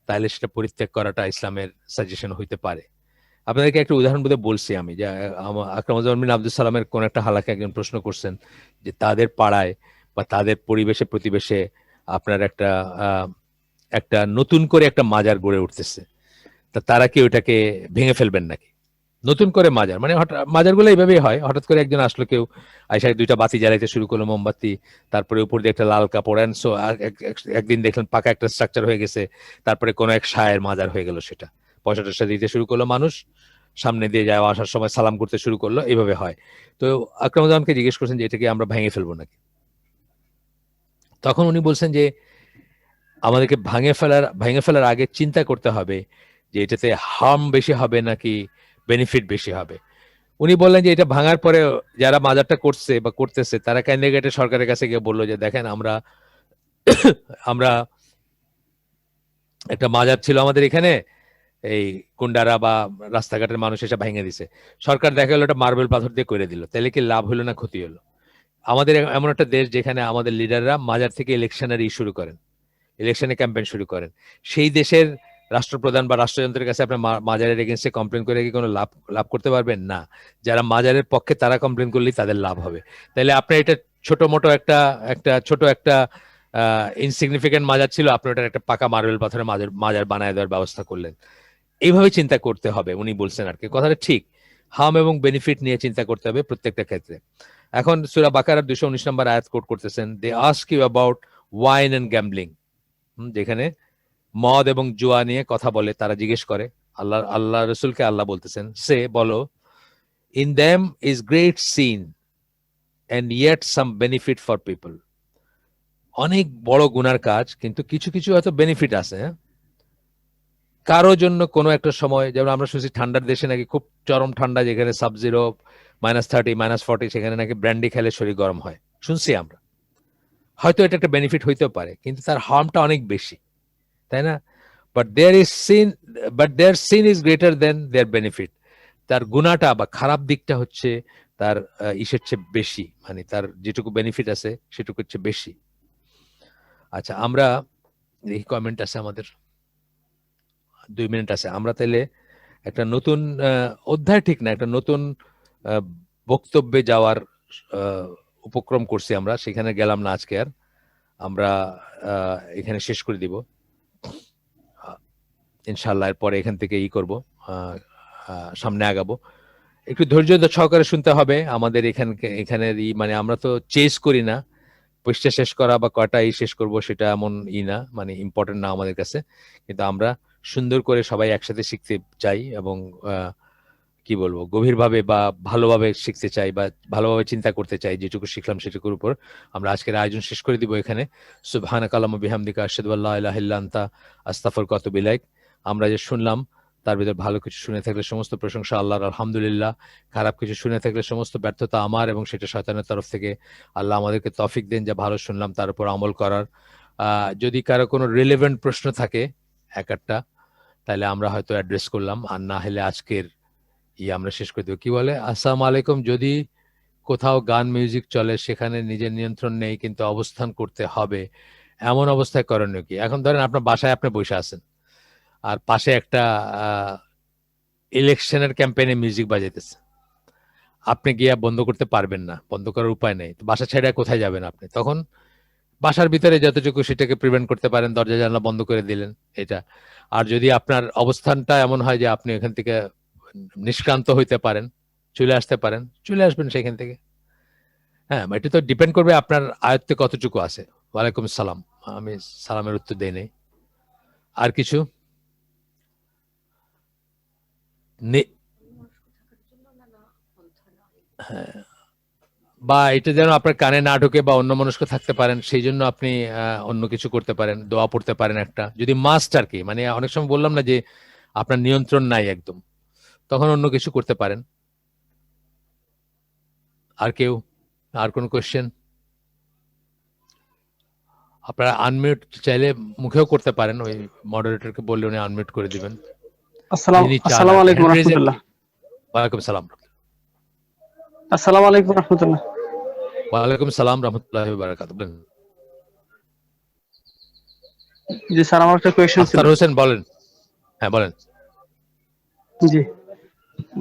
তাহলে সেটা পরিত্যাগ করাটা ইসলামের সাজেশন হইতে পারে। আপনাদেরকে একটা উদাহরণ বোধহয় বলছি আমি, যে আকরামুজ্জামান বিন আব্দুল সালামের কোন একটা হালাকে একজন প্রশ্ন করছেন যে তাদের পাড়ায় বা তাদের পরিবেশে প্রতিবেশে আপনার একটা নতুন করে একটা মাজার গড়ে উঠতেছে, তা তারা কি ওটাকে ভেঙে ফেলবেন নাকি? নতুন করে মাজার, মানে মাজারগুলো এইভাবেই হয়, হঠাৎ করে একজন আসলো, কেউ আইসা দুইটা বাতি জ্বালাইতে শুরু করলো, মোমবাতি, তারপরে উপর দিয়ে একটা লাল কাপড়, অ্যান্ড সো একদিন দেখলেন পাকা একটা স্ট্রাকচার হয়ে গেছে, তারপরে কোনো এক শায়ের মাজার হয়ে গেল, সেটা পয়সা টয়সা দিতে শুরু করলো মানুষ, সামনে দিয়ে যাওয়া আসার সময় সালাম করতে শুরু করলো, এইভাবে হয়। তো আকরামুজ্জামানকে জিজ্ঞেস করছেন যে এটাকে আমরা ভেঙে ফেলবো নাকি, তখন উনি বলছেন যে আমাদেরকে ভেঙে ফেলার আগে চিন্তা করতে হবে যে এটাতে হার্ম বেশি হবে নাকি বেনিফিট বেশি হবে। উনি বললেন যে এটা ভাঙার পরে যারা মাজারটা করছে বা করতেছে তারা ক্যান্ডিডেটের সরকারের কাছে গিয়ে বললো যে দেখেন আমরা আমরা একটা মাজার ছিল আমাদের এখানে, এই কুন্ডারা বা রাস্তাঘাটের মানুষ এসে ভেঙে দিছে, সরকার দেখা গেলো একটা মার্বেল পাথর দিয়ে করে দিল, তাহলে কি লাভ হলো না ক্ষতি হলো? আমাদের এমন একটা দেশ যেখানে আমাদের লিডাররা মাজার থেকে ইলেকশনের শুরু করেন, ইলেকশনে ক্যাম্পেইন শুরু করেন, সেই দেশের রাষ্ট্রপ্রধান বা রাষ্ট্রযন্ত্রের কাছে আপনি মাজারের এগেনস্টে কমপ্লেন করে কি কোনো লাভ লাভ করতে পারবেন না? যারা মাজারের পক্ষে তারা কমপ্লেন করলেই তাদের লাভ হবে। তাহলে আপনি এটা ছোট মোটো একটা ছোট একটা ইনসিগনিফিকেন্ট মাজার ছিল, আপনি ওটার একটা পাকা মার্বেল পাথরের মাজার বানায় দেওয়ার ব্যবস্থা করলেন। এইভাবে চিন্তা করতে হবে উনি বলছেন আর কি, কথাটা ঠিক। হার্ম এবং বেনিফিট নিয়ে চিন্তা করতে হবে প্রত্যেকটা ক্ষেত্রে। এখন সূরা বাকারার 219 নম্বর আয়াত কোট করতেছেন, they ask you about wine and gambling, যেখানে মদ এবং জুয়া নিয়ে কথা বলে, তারা জিজ্ঞেস করে আল্লাহ রসুলকে, আল্লাহ বলতেছেন সে বলো, in them is great sin and yet some benefit for people, অনেক বড় গুনার কাজ কিন্তু কিছু কিছু হয়তো বেনিফিট আছে, হ্যাঁ? কারো জন্য কোনো একটা সময়, যেমন আমরা শুনছি ঠান্ডার দেশে নাকি খুব চরম ঠান্ডা, যেখানে সাব-জিরো -30 -40, সেখানে নাকি ব্র্যান্ডি খেলে শরীর গরম হয়, শুনছি আমরা। হয়তো এটা একটা বেনিফিট হইতেও পারে, কিন্তু তার হার্মটা অনেক বেশি, তাই না? But their sin is greater than their benefit. তার গুণাটা বা খারাপ দিকটা হচ্ছে তার ইসের চেয়ে বেশি, মানে তার যেটুকু বেনিফিট আছে সেটুকু হচ্ছে বেশি। আচ্ছা, আমরা দেখি কমেন্ট আছে আমাদের, 2 মিনিট আছে। আমরা তাইলে একটা নতুন অধ্যায় ঠিক না, একটা নতুন বক্তব্যে যাওয়ার উপক্রম করছি আমরা, সেখানে গেলাম না আজকে আর। আমরা এখানে শেষ করে দিব ইনশাল্লাহ, এরপরে এখান থেকে করব, সামনে আগাবো। একটু ধৈর্য সহকারে শুনতে হবে আমাদের এখানের মানে আমরা তো চেস করি না পৃষ্ঠা শেষ করা বা কয়টা শেষ করব, সেটা এমন না, মানে ইম্পর্টেন্ট না আমাদের কাছে, কিন্তু আমরা সুন্দর করে সবাই একসাথে শিখতে চাই এবং কি বলবো, গভীরভাবে বা ভালোভাবে শিখতে চাই বা ভালোভাবে চিন্তা করতে চাই। যেটুকু শিখলাম সেটুকুর উপর আমরা আজকের আয়োজন শেষ করে দিব এখানে। সুবহানাকা আল্লাহুম্মা বিহামদিকা আশহাদু আল্লা ইলাহা ইল্লা আনতা আস্তাগফিরুকা ওয়া আতুবু ইলাইক। আমরা যে শুনলাম তার ভিতর ভালো কিছু শুনে থাকলে সমস্ত প্রশংসা আল্লাহর, আলহামদুলিল্লাহ। খারাপ কিছু শুনে থাকলে সমস্ত ব্যর্থতা আমার এবং সেটা শয়তানের তরফ থেকে। আল্লাহ আমাদেরকে তৌফিক দেন যা ভালো শুনলাম তার উপর আমল করার। যদি কারো কোনো রিলেভেন্ট প্রশ্ন থাকে একটা, তাহলে আমরা হয়তো অ্যাড্রেস করলাম, আর না হলে আজকের আমরা শেষ করে দেবো। কি বলে, আসসালামু আলাইকুম, যদি কোথাও গান মিউজিক চলে সেখানে নিজের নিয়ন্ত্রণ নেই কিন্তু অবস্থান করতে হবে, এমন অবস্থায় করণীয় কি? এখন ধরেন আপনার বাসায় আপনি বসে আছেন, আর পাশে একটা ইলেকশনের ক্যাম্পেইনে মিউজিক বাজাইতেছে, আপনি গিয়া বন্ধ করতে পারবেন না, বন্ধ করার উপায় নেই, তো বাসা ছেড়ে কোথায় যাবেন আপনি? তখন বাসার ভিতরে যতটুকু সেটাকে প্রিভেন্ট করতে পারেন, দরজা জানলা বন্ধ করে দিলেন, এটা। আর যদি আপনার অবস্থানটা এমন হয় যে আপনি এখান থেকে নিষ্ক্রান্ত হইতে পারেন, চলে আসতে পারেন, চলে আসবেন সেখান থেকে। হ্যাঁ, এটা তো ডিপেন্ড করবে আপনার আয়ত্তে কতটুকু আছে। ওয়ালাইকুম সালাম, আমি সালামের উত্তর দেই নাই। আর কিছু হ্যাঁ, বা এটা যেন আপনার কানে না ঢোকে বা অন্য মনস্ক থাকতে পারেন, সেই জন্য আপনি অন্য কিছু করতে পারেন, দোয়া পড়তে পারেন একটা, যদি মাস্ট আর কি। মানে অনেক সময় বললাম না যে আপনার নিয়ন্ত্রণ নাই একদম, তখন অন্য কিছু করতে পারেন। আর কেউ, আর কোন কোয়েশ্চেন? আপনারা আনমিউট চাইলে মুখেও করতে পারেন, ওই মডারেটরকে বললে উনি আনমিউট করে দিবেন। আসসালামু আলাইকুম রাহমাতুল্লাহ। ওয়ালাইকুম সালাম। আসসালামু আলাইকুম রাহমাতুল্লাহ। ওয়ালাইকুম সালাম রাহমাতুল্লাহি ওয়া বারাকাতুহু। জি স্যার, আমার একটা কোয়েশ্চেন ছিল। আখতার হোসেন বলেন। হ্যাঁ বলেন। জি,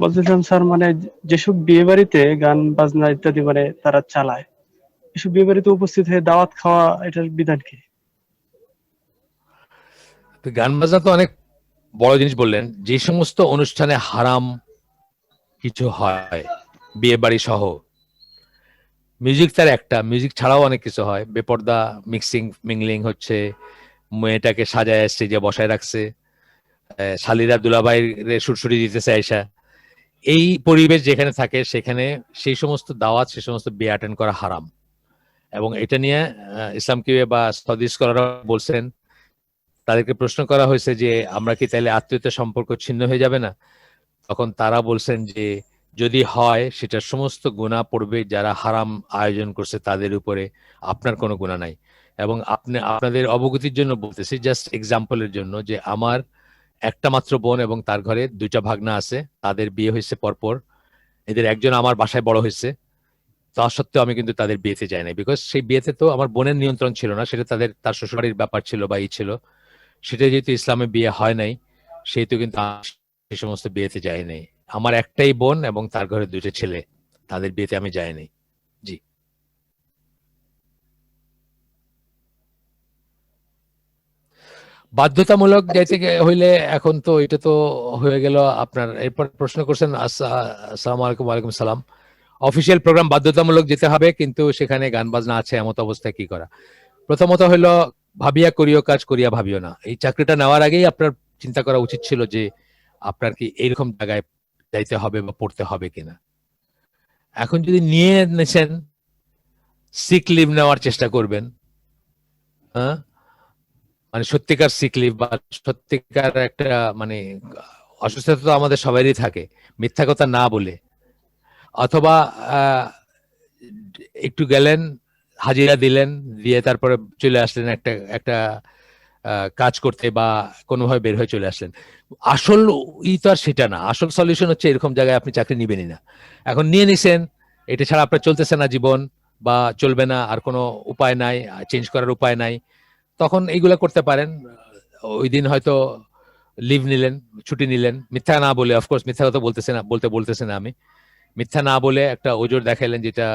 বলছিলাম স্যার, মানে যেসব বিয়ে বাড়িতে গান বাজনা ইত্যাদি মানে তারা চালায়, এসব বিয়ে বাড়িতে উপস্থিত হয়ে দাওয়াত খাওয়া, এটার বিধান কি? গান বাজনা তো অনেক বড় জিনিস বললেন। যে সমস্ত অনুষ্ঠানে হারাম কিছু হয় বিয়ে বাড়ি সহ। মিউজিক তার একটা, মিউজিক ছাড়াও অনেক কিছু হয়। বেপর্দা মিংলিং হচ্ছে, মেয়েটাকে সাজায় স্টেজে বসায় রাখছে, শালিরা দুলাভাই রে সুরসুরি দিতেছে আয়সা। এই পরিবেশ যেখানে থাকে সেখানে সেই সমস্ত দাওয়াত, সেই সমস্ত বিয়ে অ্যাটেন্ড করা হারাম। এবং এটা নিয়ে ইসলাম কিউয়ে বা সৌদি স্কলাররা বলছেন, তাদেরকে প্রশ্ন করা হয়েছে যে আমরা কি তাহলে আত্মীয়তার সম্পর্ক ছিন্ন হয়ে যাবে না? তখন তারা বলছেন যে যদি হয় সেটার সমস্ত গুনাহ পড়বে যারা হারাম আয়োজন করছে তাদের উপরে, আপনার কোনো গুনাহ নাই। এবং আপনাদের অবগতির জন্য বলতেছি, জাস্ট এক্সাম্পলের জন্য, যে আমার একটা মাত্র বোন এবং তার ঘরে 2টা ভাগনা আছে, তাদের বিয়ে হয়েছে পরপর। এদের একজন আমার বাসায় বড় হয়েছে, তা সত্ত্বেও আমি কিন্তু তাদের বিয়েতে যাই নাই, বিকজ সেই বিয়েতে তো আমার বোনের নিয়ন্ত্রণ ছিল না, সেটা তার শ্বশুরবাড়ির ব্যাপার ছিল বা ছিল। সেটা যেহেতু ইসলামে বিয়ে হয় নাই, সেহেতু কিন্তু আমি সেই সমস্ত বিয়েতে যাই নাই। আমার একটাই বোন এবং তার ঘরে 2টা ছেলে, তাদের বিয়েতে আমি যাই নাই। জি। বাধ্যতামূলক যাইতে হইলে এখন তো এটা তো হয়ে গেল আপনার। এরপর প্রশ্ন করছেন, আসসালামু আলাইকুম। ওয়ালাইকুম সালাম। অফিসিয়াল প্রোগ্রাম বাধ্যতামূলক যেতে হবে, কিন্তু সেখানে গান বাজনা আছে, এমত অবস্থায় কি করা? প্রথমত হলো, ভাবিয়া করিও কাজ, করিয়া ভাবিও না। এই চাকরিটা নেওয়ার আগেই আপনার চিন্তা করা উচিত ছিল যে আপনার কি এইরকম জায়গায় যাইতে হবে বা পড়তে হবে কিনা। এখন যদি নিয়ে নিছেন, সিক লিভ নেওয়ার চেষ্টা করবেন। হ্যাঁ, মানে সত্যিকার সিক লিভ বা সত্যিকার একটা মানে অসুস্থতা তো আমাদের সবারই থাকে, মিথ্যা কথা না বলে। অথবা একটু গেলেন, হাজিরা দিলেন, দিয়ে তারপরে চলে আসলেন একটা একটা কাজ করতে বা কোনোভাবে বের হয়ে চলে আসলেন। আসল তো আর সেটা না। আসল সলিউশন হচ্ছে এরকম জায়গায় আপনি চাকরি নিবেনই না। এখন নিয়ে নিছেন, এটা ছাড়া আপনার চলতেছে না জীবন, বা চলবে না, আর কোনো উপায় নাই, চেঞ্জ করার উপায় নাই, তখন এইগুলা করতে পারেন। ওই দিন হয়তো লিভ নিলেন, ছুটি নিলেন, মিথ্যা না বলে, অফকোর্স মিথ্যা কথা বলতেছে না আমি, মিথ্যা না বলে একটা ওজোর দেখাইলেন যেটা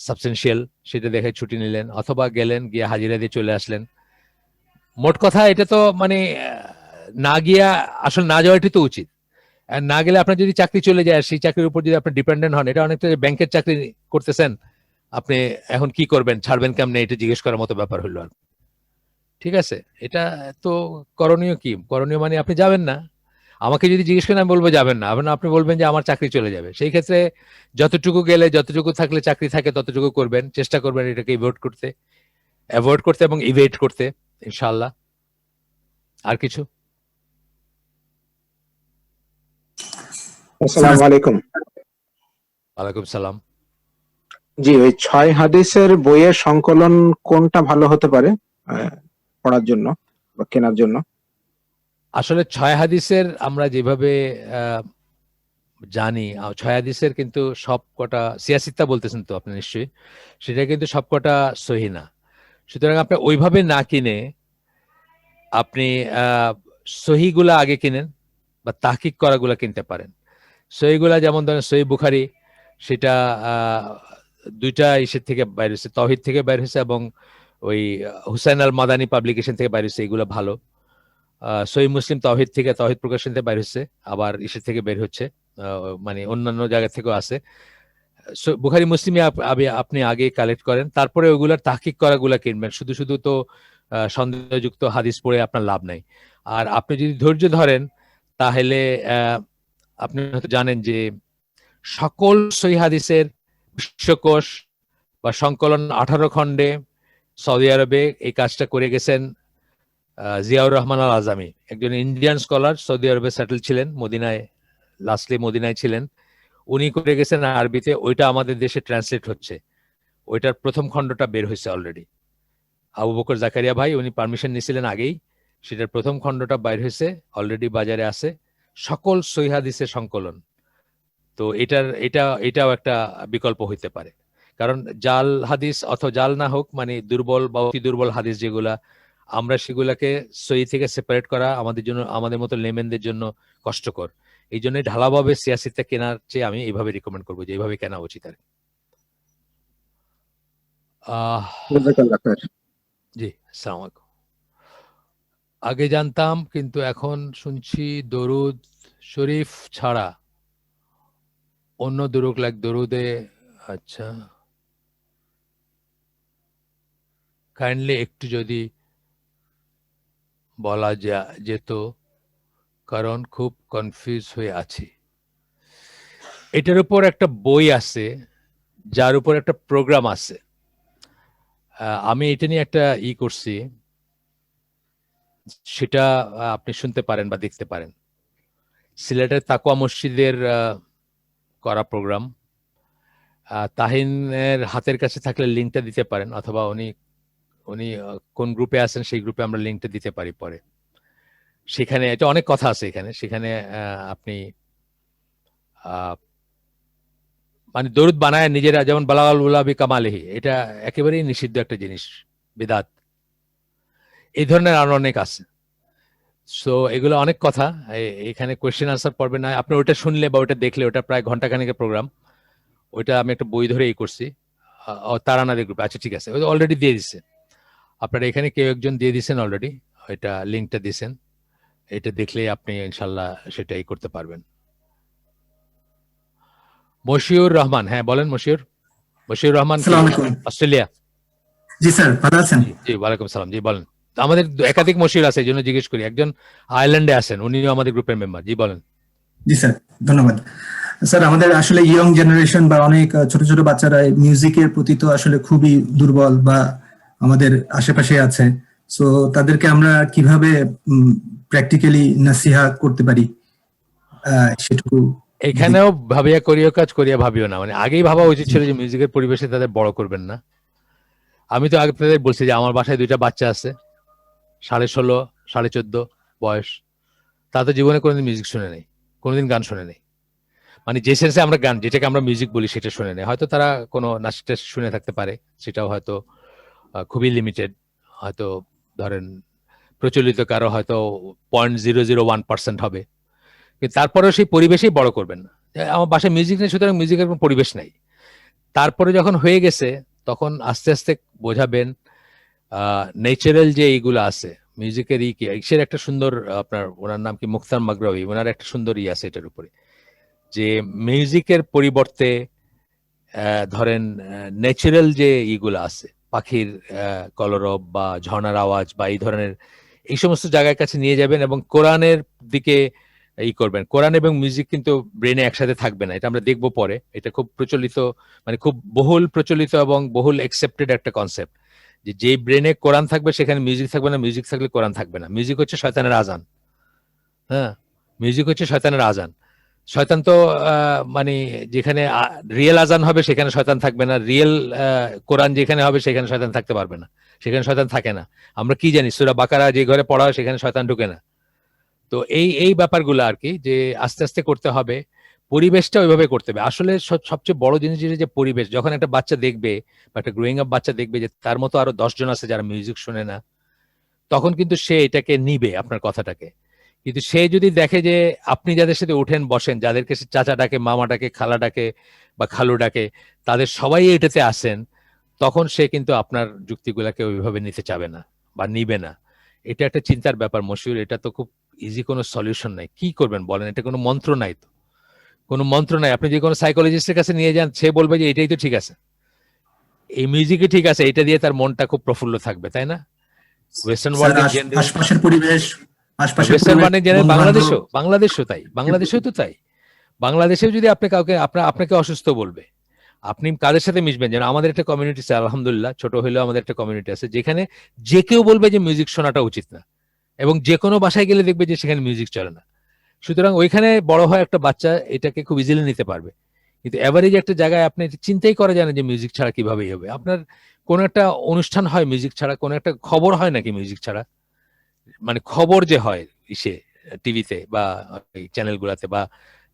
সাবস্টেন্সিয়াল, সেটা দেখে ছুটি নিলেন, অথবা গেলেন, গিয়ে হাজিরা দিয়ে চলে আসলেন। মোট কথা এটা তো মানে না গিয়া আসলে না যাওয়াটাই তো উচিত। আর না গেলে আপনার যদি চাকরি চলে যায়, সেই চাকরির উপর যদি আপনি ডিপেন্ডেন্ট হন, এটা অনেকটা ব্যাংকের চাকরি করতেছেন, আপনি এখন কি করবেন, ছাড়বেন কেমনে, এটা জিজ্ঞেস করার মতো ব্যাপার হইলো। আর ঠিক আছে, এটা তো করণীয় কি? করণীয় মানে আপনি যাবেন না। আমাকে যদি জিজ্ঞেস করেন, আমি বলবো যাবেন না। আপনি বলবেন যে আমার চাকরি চলে যাবে। সেই ক্ষেত্রে যতটুকু গেলে, যতটুকু থাকলে চাকরি থাকে, ততটুকু করবেন, চেষ্টা করবেন এটাকে অ্যাভয়েড করতে এবং ইভেট করতে, ইনশাআল্লাহ। আর কিছু? আসসালামু আলাইকুম। ওয়ালাইকুম সালাম। জি, ওই 6 হাদিসের বইয়ের সংকলন কোনটা ভালো হতে পারে পড়ার জন্য বা কেনার জন্য? আসলে 6 হাদিসের আমরা যেভাবে জানি, 6 হাদিসের কিন্তু সবকটা সিয়াসিত্তা বলতেছেন তো আপনি নিশ্চয়ই, সেটা কিন্তু সবকটা সহি না। সুতরাং আপনি ওইভাবে না কিনে আপনি সহিগুলা আগে কিনেন বা তাহকিক করাগুলা কিনতে পারেন। সহিগুলা যেমন ধরেন সহি বুখারী, সেটা 2টা ইসের থেকে বাইর হয়েছে, তাওহীদ থেকে বাইর হয়েছে, এবং ওই হুসাইন আল মাদানী পাবলিকেশন থেকে বাইর হয়েছে, এগুলো ভালো। সহি মুসলিম তাওহীদ প্রকাশন থেকে বাইর হচ্ছে, আবার ইসের থেকে বের হচ্ছে, মানে অন্যান্য জায়গা থেকেও আছে। বুখারী মুসলিমে আপনি আগে কালেক্ট করেন, তারপরে ওইগুলার তাহকিক করাগুলা কিনবেন। শুধু শুধু তো সন্দেহযুক্ত হাদিস পড়ে আপনার লাভ নাই। আর আপনি যদি ধৈর্য ধরেন, তাহলে আপনি হয়তো জানেন যে সকল সহিহ হাদিসের বিশ্বকোষ বা সংকলন 18 খণ্ডে সৌদি আরবে এই কাজটা করে গেছেন জিয়াউর রহমান আল আজামি, একজন ইন্ডিয়ান স্কলার, সৌদি আরবে সেটেল ছিলেন, লাস্টলি মদিনায় ছিলেন। উনি করে গেছেন আরবিতে, ওইটা আমাদের দেশে ট্রান্সলেট হচ্ছে। ওইটার প্রথম খণ্ডটা বের হয়েছে অলরেডি। আবু বকর জাকারিয়া ভাই, উনি পারমিশন নিয়েছিলেন আগেই, সেটার প্রথম খণ্ডটা বাইর হয়েছে, অলরেডি বাজারে আছে, সকল সহিহ হাদিসের সংকলন। তো এটাও একটা বিকল্প হইতে পারে। কারণ জাল হাদিস, অথবা জাল না হোক, মানে দুর্বল বা অতি দুর্বল হাদিস যেগুলা, আমরা সেগুলাকে সহি থেকে সেপারেট করা আমাদের জন্য, আমাদের মতো লেমেনদের জন্য কষ্টকর। এই জন্য ঢালাভাবে সিয়াসিতে কেনার চেয়ে আমি এইভাবে রিকমেন্ড করবো যে এইভাবে কেনা উচিত আর। জাযাকাল্লাহ খায়ের। জি, আসসালামু আলাইকুম। আগে জানতাম, কিন্তু এখন শুনছি দরুদ শরীফ ছাড়া অন্য দুরুক লাইক দরুদে, আচ্ছা কাইন্ডলি একটু যদি বলা যেত, কারণ খুব কনফিউজ হয়ে আছি। এটার উপর একটা বই আছে, যার উপর একটা প্রোগ্রাম আছে। আমি এটা নিয়ে একটা করছি, সেটা আপনি শুনতে পারেন বা দেখতে পারেন। সিলেটের তাকওয়া মসজিদের করা প্রোগ্রাম। তাহিনের হাতের কাছে থাকলে লিঙ্কটা দিতে পারেন, অথবা উনি উনি কোন গ্রুপে আছেন সেই গ্রুপে আমরা লিঙ্কটা দিতে পারি পরে। সেখানে এটা অনেক কথা আছে সেখানে আপনি মানে দরুদ বানায় নিজেরা, যেমন বালাগাল উলাবি কামালিহি, এটা একেবারেই নিষিদ্ধ একটা জিনিস, বিদাত। এই ধরনের আরো অনেক আছে। সো এগুলো অনেক কথা, এখানে কোয়েশ্চেন আনসার পড়বে না। আপনি ওটা শুনলে বা ওটা দেখলে, ওটা প্রায় ঘন্টাখানেকের প্রোগ্রাম। ওইটা আমি একটা বই ধরে করছি তারানাদের গ্রুপে। আচ্ছা ঠিক আছে, ওই অলরেডি দিয়ে দিচ্ছে। আপনারা এখানে কেউ একজন দিয়ে দিচ্ছেন অলরেডি, এটা লিঙ্কটা দিয়েছেন। এটা দেখলে আপনি ইনশাল্লাহ সেটাই করতে পারবেন। মশিউর রহমান, হ্যাঁ বলেন মশিউর রহমান, অস্ট্রেলিয়া। জি স্যার, ভালো আছেন? জি ওয়ালাইকুম সালাম। জি বলেন। আমাদের একাধিক মশিউর আছে, এই জন্য জিজ্ঞেস করি। একজন আয়ারল্যান্ডে আছেন, উনিও আমাদের গ্রুপের মেম্বার। জি বলেন। জি স্যার, ধন্যবাদ। স্যার, আমাদের আসলে ইয়ং জেনারেশন বা অনেক ছোট ছোট বাচ্চারা মিউজিকের প্রতি তো আসলে খুবই দুর্বল বা আমাদের আশেপাশে আছে। সো তাদেরকে আমরা কিভাবে প্র্যাকটিক্যালি নাসিহা করতে পারি সেটুকু। এখানেও ভাবিয়া করিও কাজ, করিয়া ভাবিও না। মানে আগেই ভাবা উচিত ছিল যে মিউজিকের পরিবেশে তাদের বড় করবেন না। আমি তো আগে আপনাদের বলছি যে আমার বাসায় 2টা বাচ্চা আছে, 16.5 14.5 বয়স। তারা তো জীবনে কোনোদিন মিউজিক শুনে নেই, কোনোদিন গান শুনে নেই। মানে যে সেন্সে আমরা গান, যেটাকে আমরা মিউজিক বলি, সেটা শুনে নেই। হয়তো তারা কোনো নাচটা শুনে থাকতে পারে, সেটাও হয়তো খুবই লিমিটেড। হয়তো ধরেন প্রচলিত কারো হয়তো 0.001% হবে, কিন্তু তারপরেও সেই পরিবেশেই বড় করবেন না। আমার বাসায় মিউজিক নেই, সুতরাং মিউজিকের কোনো পরিবেশ নাই। তারপরে যখন হয়ে গেছে, তখন আস্তে আস্তে বোঝাবেন ন্যাচারাল যে এইগুলো আছে মিউজিকের ইসের একটা সুন্দর, আপনার ওনার নাম কি, মুখতার মাগরাবি, ওনার একটা সুন্দর আছে এটার উপরে, যে মিউজিকের পরিবর্তে ধরেন ন্যাচারাল যে ইগুলো আছে, পাখির কলরব বা ঝর্ণার আওয়াজ বা এই ধরনের এই সমস্ত জায়গার কাছে নিয়ে যাবেন, এবং কোরআনের দিকে করবেন। কোরআন এবং মিউজিক কিন্তু ব্রেনে একসাথে থাকবে না, এটা আমরা দেখবো পরে। এটা খুব প্রচলিত, মানে খুব বহুল প্রচলিত এবং বহুল অ্যাকসেপ্টেড একটা কনসেপ্ট, যে ব্রেনে কোরআন থাকবে সেখানে মিউজিক থাকবে না, মিউজিক থাকলে কোরআন থাকবে না। মিউজিক হচ্ছে শয়তানের আজান। হ্যাঁ, মিউজিক হচ্ছে শয়তানের আজান। শয়তান তো মানে যেখানে রিয়েল আজান হবে সেখানে শয়তান থাকবে না, রিয়েল কোরআন যেখানে হবে সেখানে শয়তান থাকতে পারবে না, সেখানে শয়তান থাকে না। আমরা কি জানি, সূরা বাকারা যে ঘরে পড়া হয় সেখানে শয়তান ঢুকে না। তো এই ব্যাপারগুলো আর কি, যে আস্তে আস্তে করতে হবে, পরিবেশটা ওইভাবে করতে হবে। আসলে সবচেয়ে বড় জিনিস যে পরিবেশ। যখন একটা বাচ্চা দেখবে বা একটা গ্রোয়িং আপ বাচ্চা দেখবে যে তার মতো আরো 10 জন আছে যারা মিউজিক শুনে না, তখন কিন্তু সে এটাকে নিবে, আপনার কথাটাকে। কিন্তু সে যদি দেখে যে আপনি যাদের সাথে উঠেন বসেন, যাদেরকে সে চাচা ডাকে, মামা ডাকে, খালা ডাকে বা খালু ডাকে, তাদের সবাই এটাতে আসেন, তখন সে কিন্তু আপনার যুক্তিগুলাকে ওইভাবে নিতে চাবে না বা নিবে না। এটা একটা চিন্তার ব্যাপার মশিউর। এটা তো খুব ইজি কোনো সলিউশন নাই। কি করবেন বলেন? এটা কোনো মন্ত্র নাই তো, কোনো মন্ত্র নাই। আপনি যে কোনো সাইকোলজিস্টের কাছে নিয়ে যান, সে বলবে যে এটাই তো ঠিক আছে, এই মিউজিকই ঠিক আছে, এটা দিয়ে তার মনটা খুব প্রফুল্ল থাকবে, তাই না? ওয়েস্টার্ন ওয়ার্ল্ডের আশপাশের পরিবেশ, ওয়েস্টার্ন ওয়ার্ল্ডের জেনারেল বাংলাদেশেও তাই, বাংলাদেশেও তো তাই। বাংলাদেশেও যদি আপনি কাউকে আপনাকে অসুস্থ বলবে, আপনি কাদের সাথে মিশবেন? যেন আমাদের একটা কমিউনিটি আছে, আলহামদুলিল্লাহ ছোট হলেও আমাদের একটা কমিউনিটি আছে, যেখানে যে কেউ বলবে যে মিউজিক শোনাটা উচিত না, এবং যে কোনো বাসায় গেলে দেখবে যে সেখানে মিউজিক চলে না। সুতরাং ওইখানে বড় হয় একটা বাচ্চা এটাকে খুব ইজিলি নিতে পারবে। কিন্তু এভারেজ একটা জায়গায় আপনি চিন্তাই করা যায় না যে মিউজিক ছাড়া কিভাবে হবে। আপনার কোন একটা অনুষ্ঠান হয় মিউজিক ছাড়া, কোন একটা খবর হয় নাকি মিউজিক ছাড়া? মানে খবর যে হয় ইসে টিভিতে বা চ্যানেলগুলোতে বা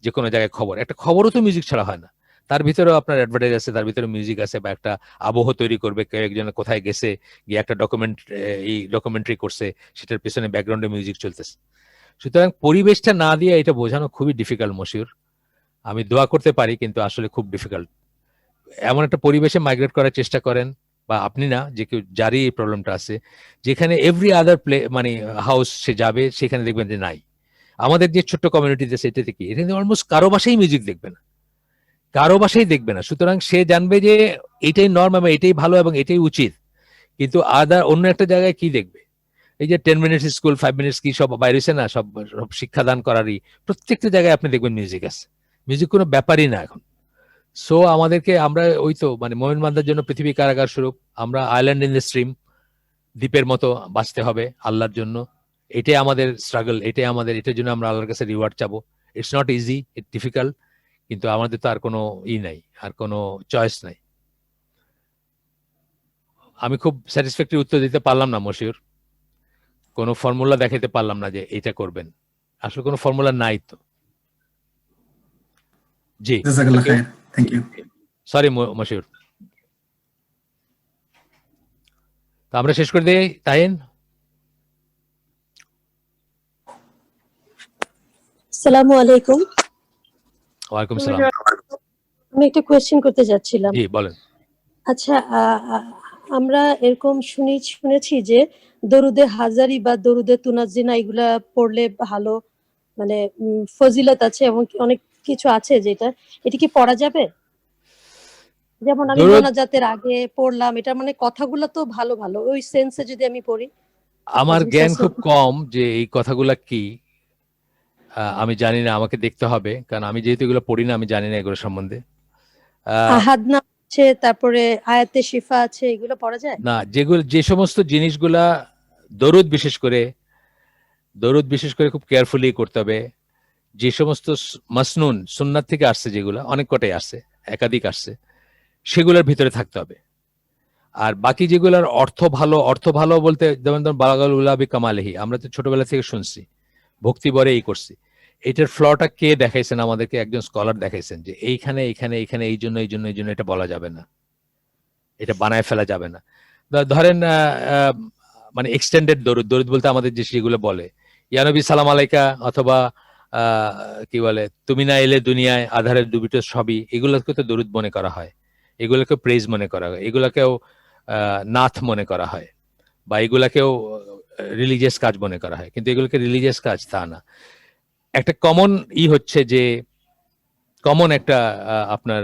যে কোনো জায়গায় খবর, একটা খবরও তো মিউজিক ছাড়া হয় না। তার ভিতরেও আপনার অ্যাডভার্টাইজ আছে, তার ভিতরে মিউজিক আছে, বা একটা আবহ তৈরি করবে, কেউ একজন কোথায় গেছে গিয়ে একটা ডকুমেন্টারি করছে, সেটার পেছনে ব্যাকগ্রাউন্ডে মিউজিক চলতেছে। সুতরাং পরিবেশটা না দিয়ে এটা বোঝানো খুবই ডিফিকাল্ট মশিউর। আমি দোয়া করতে পারি, কিন্তু আসলে খুব ডিফিকাল্ট। এমন একটা পরিবেশে মাইগ্রেট করার চেষ্টা করেন, বা আপনি না, যে কেউ যারই এই প্রবলেমটা আছে, যেখানে এভরি আদার মানে হাউস সে যাবে, সেখানে দেখবেন যে নাই। আমাদের যে ছোট্ট কমিউনিটিতে সেটাতে কি, এখানে অলমোস্ট কারো বাসায় মিউজিক দেখবে না, কারো বাসায় দেখবে না। সুতরাং সে জানবে যে এটাই নর্ম এবং এটাই ভালো এবং এটাই উচিত, কিন্তু অন্য একটা জায়গায় কি দেখবে? এই যে 10 মিনিটস স্কুল, 5 মিনিটস কি সব বাইরেছে না, সব সব শিক্ষাদান করারই প্রত্যেকটা জায়গায় আপনি দেখবেন মিউজিক আছে। মিউজিক কোনো ব্যাপারই না এখন। সো আমাদেরকে, আমরা ওই তো মানে মোমেন বান্দার জন্য পৃথিবী কারাগার স্বরূপ, আমরা আইল্যান্ড ইন দ্য স্ট্রিম, দ্বীপের মতো বাঁচতে হবে আল্লাহর জন্য। এটাই আমাদের স্ট্রাগল, এটাই আমাদের, এটার জন্য আমরা আল্লাহর কাছে রিওয়ার্ড চাবো। It's not easy, it's difficult, কিন্তু আমাদের তো আর কোনো নাই, আর কোনো চয়েস নাই। আমি খুব স্যাটিসফ্যাক্টরি উত্তর দিতে পারলাম না মশিউর, কোনো ফর্মুলা দেখাতে পারলাম না যে এটা করবেন। আসলে কোনো ফর্মুলা নাই তো। জি, জাযাকাল্লাহ খায়ের, থ্যাংক ইউ। সরি মশিউর। তো আমরা শেষ করে দিই তাইন। আসসালামু আলাইকুম। ওয়ালাইকুম সালাম। আমি একটা কোয়েশ্চেন করতে যাচ্ছিলাম। জি বলেন। আচ্ছা, আমরা এরকম শুনেছি যে দরুদে হাজারি বা দরুদে তুনাজিনা এগুলা পড়লে ভালো, মানে ফজিলত আছে এবং অনেক কিছু আছে, যেটা এটা কি পড়া যাবে? যেমন আমি মোনাজাতের আগে পড়লাম, এটা মানে কথাগুলো তো ভালো ভালো, ওই সেন্সে যদি আমি পড়ি। আমার জ্ঞান খুব কম যে এই কথাগুলা কি, আমি জানি না, আমাকে দেখতে হবে, কারণ আমি যেহেতু এগুলো পড়ি না, আমি জানি না এগুলো সম্বন্ধে। আহাদ নাম আছে, তারপরে আয়াতে শিফা আছে, এগুলো পড়া যায় না, যে সমস্ত জিনিসগুলা দরুদ বিশেষ করে খুব কেয়ারফুলি করতে হবে। যে সমস্ত মাসনুন সুন্নাত থেকে আসছে, যেগুলা অনেক কটাই আসছে, একাধিক আসছে, সেগুলোর ভিতরে থাকতে হবে। আর বাকি যেগুলোর অর্থ ভালো বলতে, যেমন ধরুন বালাগাল উলাবি কামালেহি, আমরা তো ছোটবেলা থেকে শুনছি, ভক্তি বরে এই করছি। এটার ফ্লটা কে দেখাইছেন আমাদেরকে? একজন স্কলার দেখাইছেন যে এইখানে এইখানে এইখানে এই জন্য এটা বলা যাবে না, এটা বানায় ফেলা যাবে না। ধরেন মানে এক্সটেন্ডেড দরুদ বলতে আমাদের যে যেগুলো বলে ইয়ানবী সালাম আলাইকা, অথবা কি বলে তুমি না এলে দুনিয়ায় আধারের দুবিটো সবই, এগুলোকে তো দরুদ মনে করা হয়, এগুলোকে প্রেজ মনে করা হয়, এগুলাকেও নাথ মনে করা হয়, বা এগুলাকেও রিলিজিয়াস কাজ মনে করা হয়, কিন্তু এগুলোকে রিলিজিয়াস কাজ তা না। একটা কমন হচ্ছে যে, কমন একটা আপনার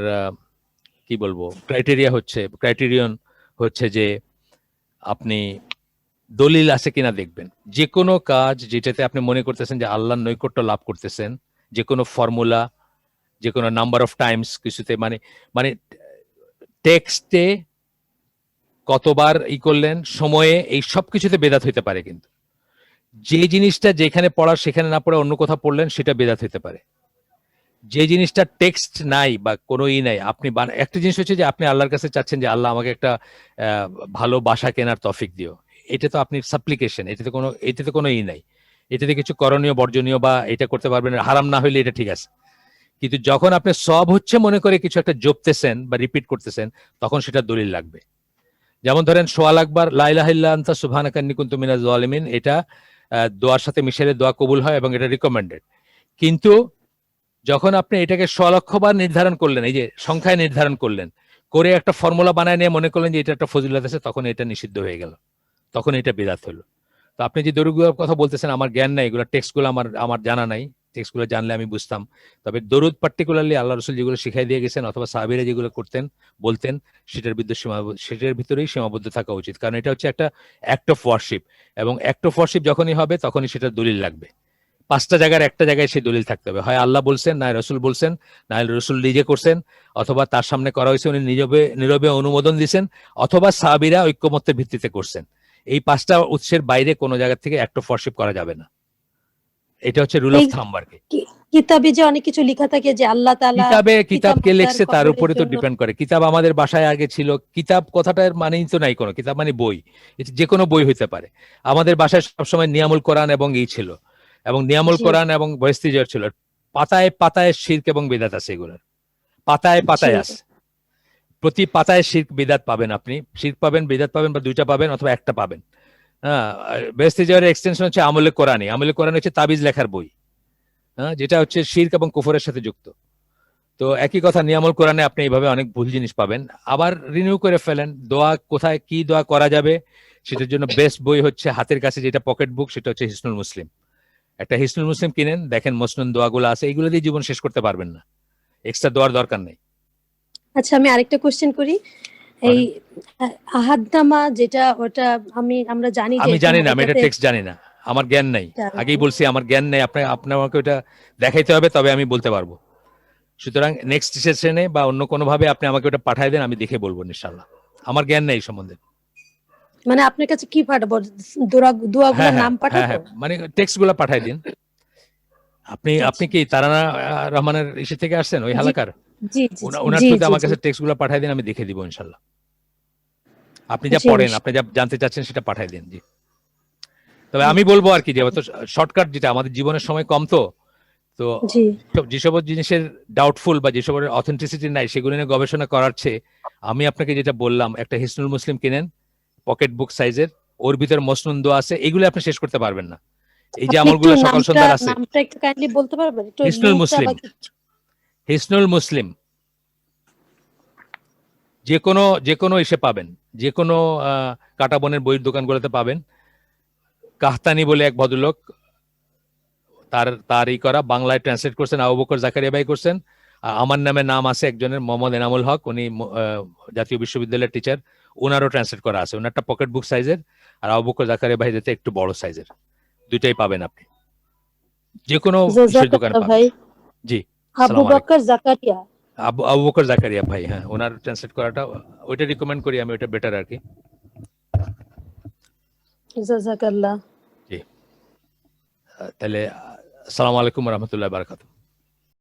কি বলবো ক্রাইটেরিয়ন হচ্ছে যে আপনি দলিল আছে কিনা দেখবেন। যে কোনো কাজ যেটাতে আপনি মনে করতেছেন যে আল্লাহর নৈকট্য লাভ করতেছেন, যে কোনো ফর্মুলা, যে কোনো নাম্বার অফ টাইমস কিছুতে, মানে টেক্সটে কতবার করলেন, সময়ে, এই সব কিছুতে বেদাত হইতে পারে। কিন্তু যে জিনিসটা যেখানে পড়ার সেখানে না পড়ে অন্য কোথাও পড়লেন, সেটা বেদাত হইতে পারে। যে জিনিসটা টেক্সট নাই বা কোনো নাই, আপনি একটা জিনিস হচ্ছে যে আপনি আল্লাহর কাছে চাচ্ছেন যে আল্লাহ আমাকে একটা ভালো বাসা কেনার তৌফিক দিও, এটা তো আপনি সাপ্লিকেশন, এটাতে কোনো নাই, এটাতে কিছু করণীয় বর্জনীয় বা এটা করতে পারবেন, হারাম না হইলে এটা ঠিক আছে। কিন্তু যখন আপনি সব হচ্ছে মনে করে কিছু একটা জপতেছেন বা রিপিট করতেছেন, তখন সেটা দলিল লাগবে। যেমন ধরেন সোয়াল আকবার লা ইলাহা ইল্লা আনতা সুবহানাকা ইন্নী কুনতু মিনাজ জালিমিন, এটা দোয়ার সাথে মিশালে দোয়া কবুল হয় এবং এটা রিকমেন্ডেড। কিন্তু যখন আপনি এটাকে 100 লক্ষবার নির্ধারণ করলেন, এই যে সংখ্যায় নির্ধারণ করলেন, করে একটা ফর্মুলা বানায় নিয়ে মনে করলেন যে এটা একটা ফজিলত আছে, তখন এটা নিষিদ্ধ হয়ে গেল, তখন এটা বিদআত হলো। তো আপনি যে দরুদগুলোর কথা বলতেছেন, আমার জ্ঞান নাই, এগুলো টেক্সটগুলো আমার জানা নাই, টেক্সটগুলো জানলে আমি বুঝতাম। তবে দরুদ পার্টিকুলারলি আল্লাহ রসুল যেগুলো শিখাই দিয়ে গেছেন অথবা সাহাবীরা যেগুলো বলতেন, সেটার ভিতরেই সীমাবদ্ধ থাকা উচিত। কারণ এটা হচ্ছে একটা অ্যাক্ট অফ ওয়ার্শিপ, এবং অ্যাক্ট অফ ওয়ার্শিপ যখনই হবে তখনই সেটা দলিল লাগবে। 5টা জায়গার একটা জায়গায় সেই দলিল থাকতে হবে, হয় আল্লাহ বলছেন, না রসুল বলছেন, না রসুল নিজে করছেন, অথবা তার সামনে করা হয়েছে, উনি নীরবে অনুমোদন দিয়েছেন, অথবা সাহাবীরা ঐক্যমত্যের ভিত্তিতে করছেন। এই 5টা উৎসের বাইরে কোনো জায়গা থেকে অ্যাক্ট অফ ওয়ার্শিপ করা যাবে না। এটা হচ্ছে রুল অফ থাম্ব আর কি। কিতাবে যে অনেক কিছু লেখা থাকে যে আল্লাহ তাআলা কিতাব কে লিখছে তার উপরে তো ডিপেন্ড করে। কিতাব আমাদের বাসায় আগে ছিল, কিতাব কথাটার মানেই তো নাই কোনো, কিতাব মানে বই, যে কোনো বই হইতে পারে। আমাদের বাসায় সবসময় নিয়ামুল কোরআন এবং ছিল, এবং নিয়ামুল কোরআন এবং বয়স্তিজর ছিল। পাতায় পাতায় শিরক এবং বিদআত আছে, এগুলোর পাতায় পাতায় আছে। প্রতি পাতায় শিরক বিদআত পাবেন, আপনি শিরক পাবেন, বিদআত পাবেন, বা দুইটা পাবেন অথবা একটা পাবেন। হ্যাঁ, বয়স্তিজরের এক্সটেনশন হচ্ছে আমলে কোরআনী। আমলে কোরআন হচ্ছে তাবিজ লেখার বই, হ্যাঁ, যেটা হচ্ছে শিরক এবং কুফরের সাথে যুক্ত। তো একই কথা, নিয়ামুল কোরআনে আপনি এইভাবে অনেক ভুল জিনিস পাবেন। আবার রিনিউ করে ফেলেন। দোয়া কোথায় কি দোয়া করা যাবে সেটার জন্য বেস্ট বই হচ্ছে হাতের কাছে যেটা পকেট বুক, সেটা হচ্ছে হিসনুল মুসলিম। একটা হিসনুল মুসলিম কিনেন, দেখেন মসনুন দোয়াগুলো আছে, এইগুলো দিয়ে জীবন শেষ করতে পারবেন না, এক্সট্রা দোয়ার দরকার নেই। আচ্ছা, আমি আরেকটা কোশ্চেন করি। এই আহাদনামা যেটা, ওটা আমরা জানি যে আমি জানি না, আমি এটা এটাতে টেক্সট জানি না, আমার জ্ঞান নাই। জানি আগেই না। বলছি আমার জ্ঞান নেই, আপনি আমাকে ওটা দেখাইতে হবে, তবে আমি বলতে পারবো। সুতরাং নেক্সট সেশনে বা অন্য কোনো ভাবে আপনি আমাকে ওটা পাঠায় দেন, আমি দেখে বলবো ইনশাআল্লাহ। আমার জ্ঞান নেই এই সম্বন্ধে। মানে আপনার কাছে কি পাঠাবো? হ্যাঁ দোয়াগুলোর হ্যাঁ নাম হ্যাঁ পাঠাবো? হ্যাঁ, মানে টেক্সট গুলা পাঠায় দিন। আপনি আচ্ছা। কি তারানা রহমানের ইসে থেকে আসছেন, ওই জি হালাকার? জি জি ওনার জি থ্রুতে জি আমার জি কাছে টেক্সট গুলা পাঠায় দিন, আমি দেখে দিব ইনশাআল্লাহ। আপনি যা জি পড়েন, আপনি যা জানতে চাচ্ছেন সেটা পাঠায় দিন। জি, তবে আমি বলবো আর কি, যে শর্টকাট, যেটা আমাদের জীবনের সময় কম, তো জি যেসব জিনিসের ডাউটফুল বা যেসব অথেন্টিসিটি নাই, সেগুলো নিয়ে গবেষণা করার চেয়ে আমি আপনাকে যেটা বললাম, একটা হিসনুল মুসলিম কিনেন, পকেট বুক সাইজের, ওর ভিতর মসনুন দোয়া আছে, এগুলো আপনি শেষ করতে পারবেন না। এই যে আপনি একটু আমলগুলো সকাল সন্ধ্যার আছে, নামটা একটু কাইন্ডলি বলতে পারবেন? একটু হিসনুল লিংকটা মুসলিম, বা কিছু? হিসনুল মুসলিম যে কোনো এসে পাবেন, যে কোনো কাটাবনের বইয়ের দোকানগুলোতে পাবেন। কাহতানি বলে এক ভদ্রলোক, তার করা, বাংলায় ট্রান্সলেট করছেন আবু বকর জাকারিয়া ভাই করছেন। আমার নামে নাম আছে একজনের, মোহাম্মদ এনামুল হক, উনি জাতীয় বিশ্ববিদ্যালয়ের টিচার, ওনারও ট্রান্সলেট করা আছে। ওনারটা পকেট বুক সাইজের, আর আবু বকর জাকারিয়া ভাই যেতে একটু বড় সাইজের, দুইটাই পাবেন আপনি, যে কোনো বিষয়ের দোকানে জাযাকাল্লাহ পাবেন। ভাই। জি, আবু আসসালামু আলাইকুম। বকর জাকারিয়া। আবু বকর জাকারিয়া ভাই, হ্যাঁ, ওনার ট্রান্সলেট করাটা, ওইটা রিকমেন্ড করি আমি, ওইটা বেটার আর কি। জাযাকাল্লাহ। জি, তাহলে আসসালামু আলাইকুম ওয়া রাহমাতুল্লাহি ওয়া বারাকাতুহু।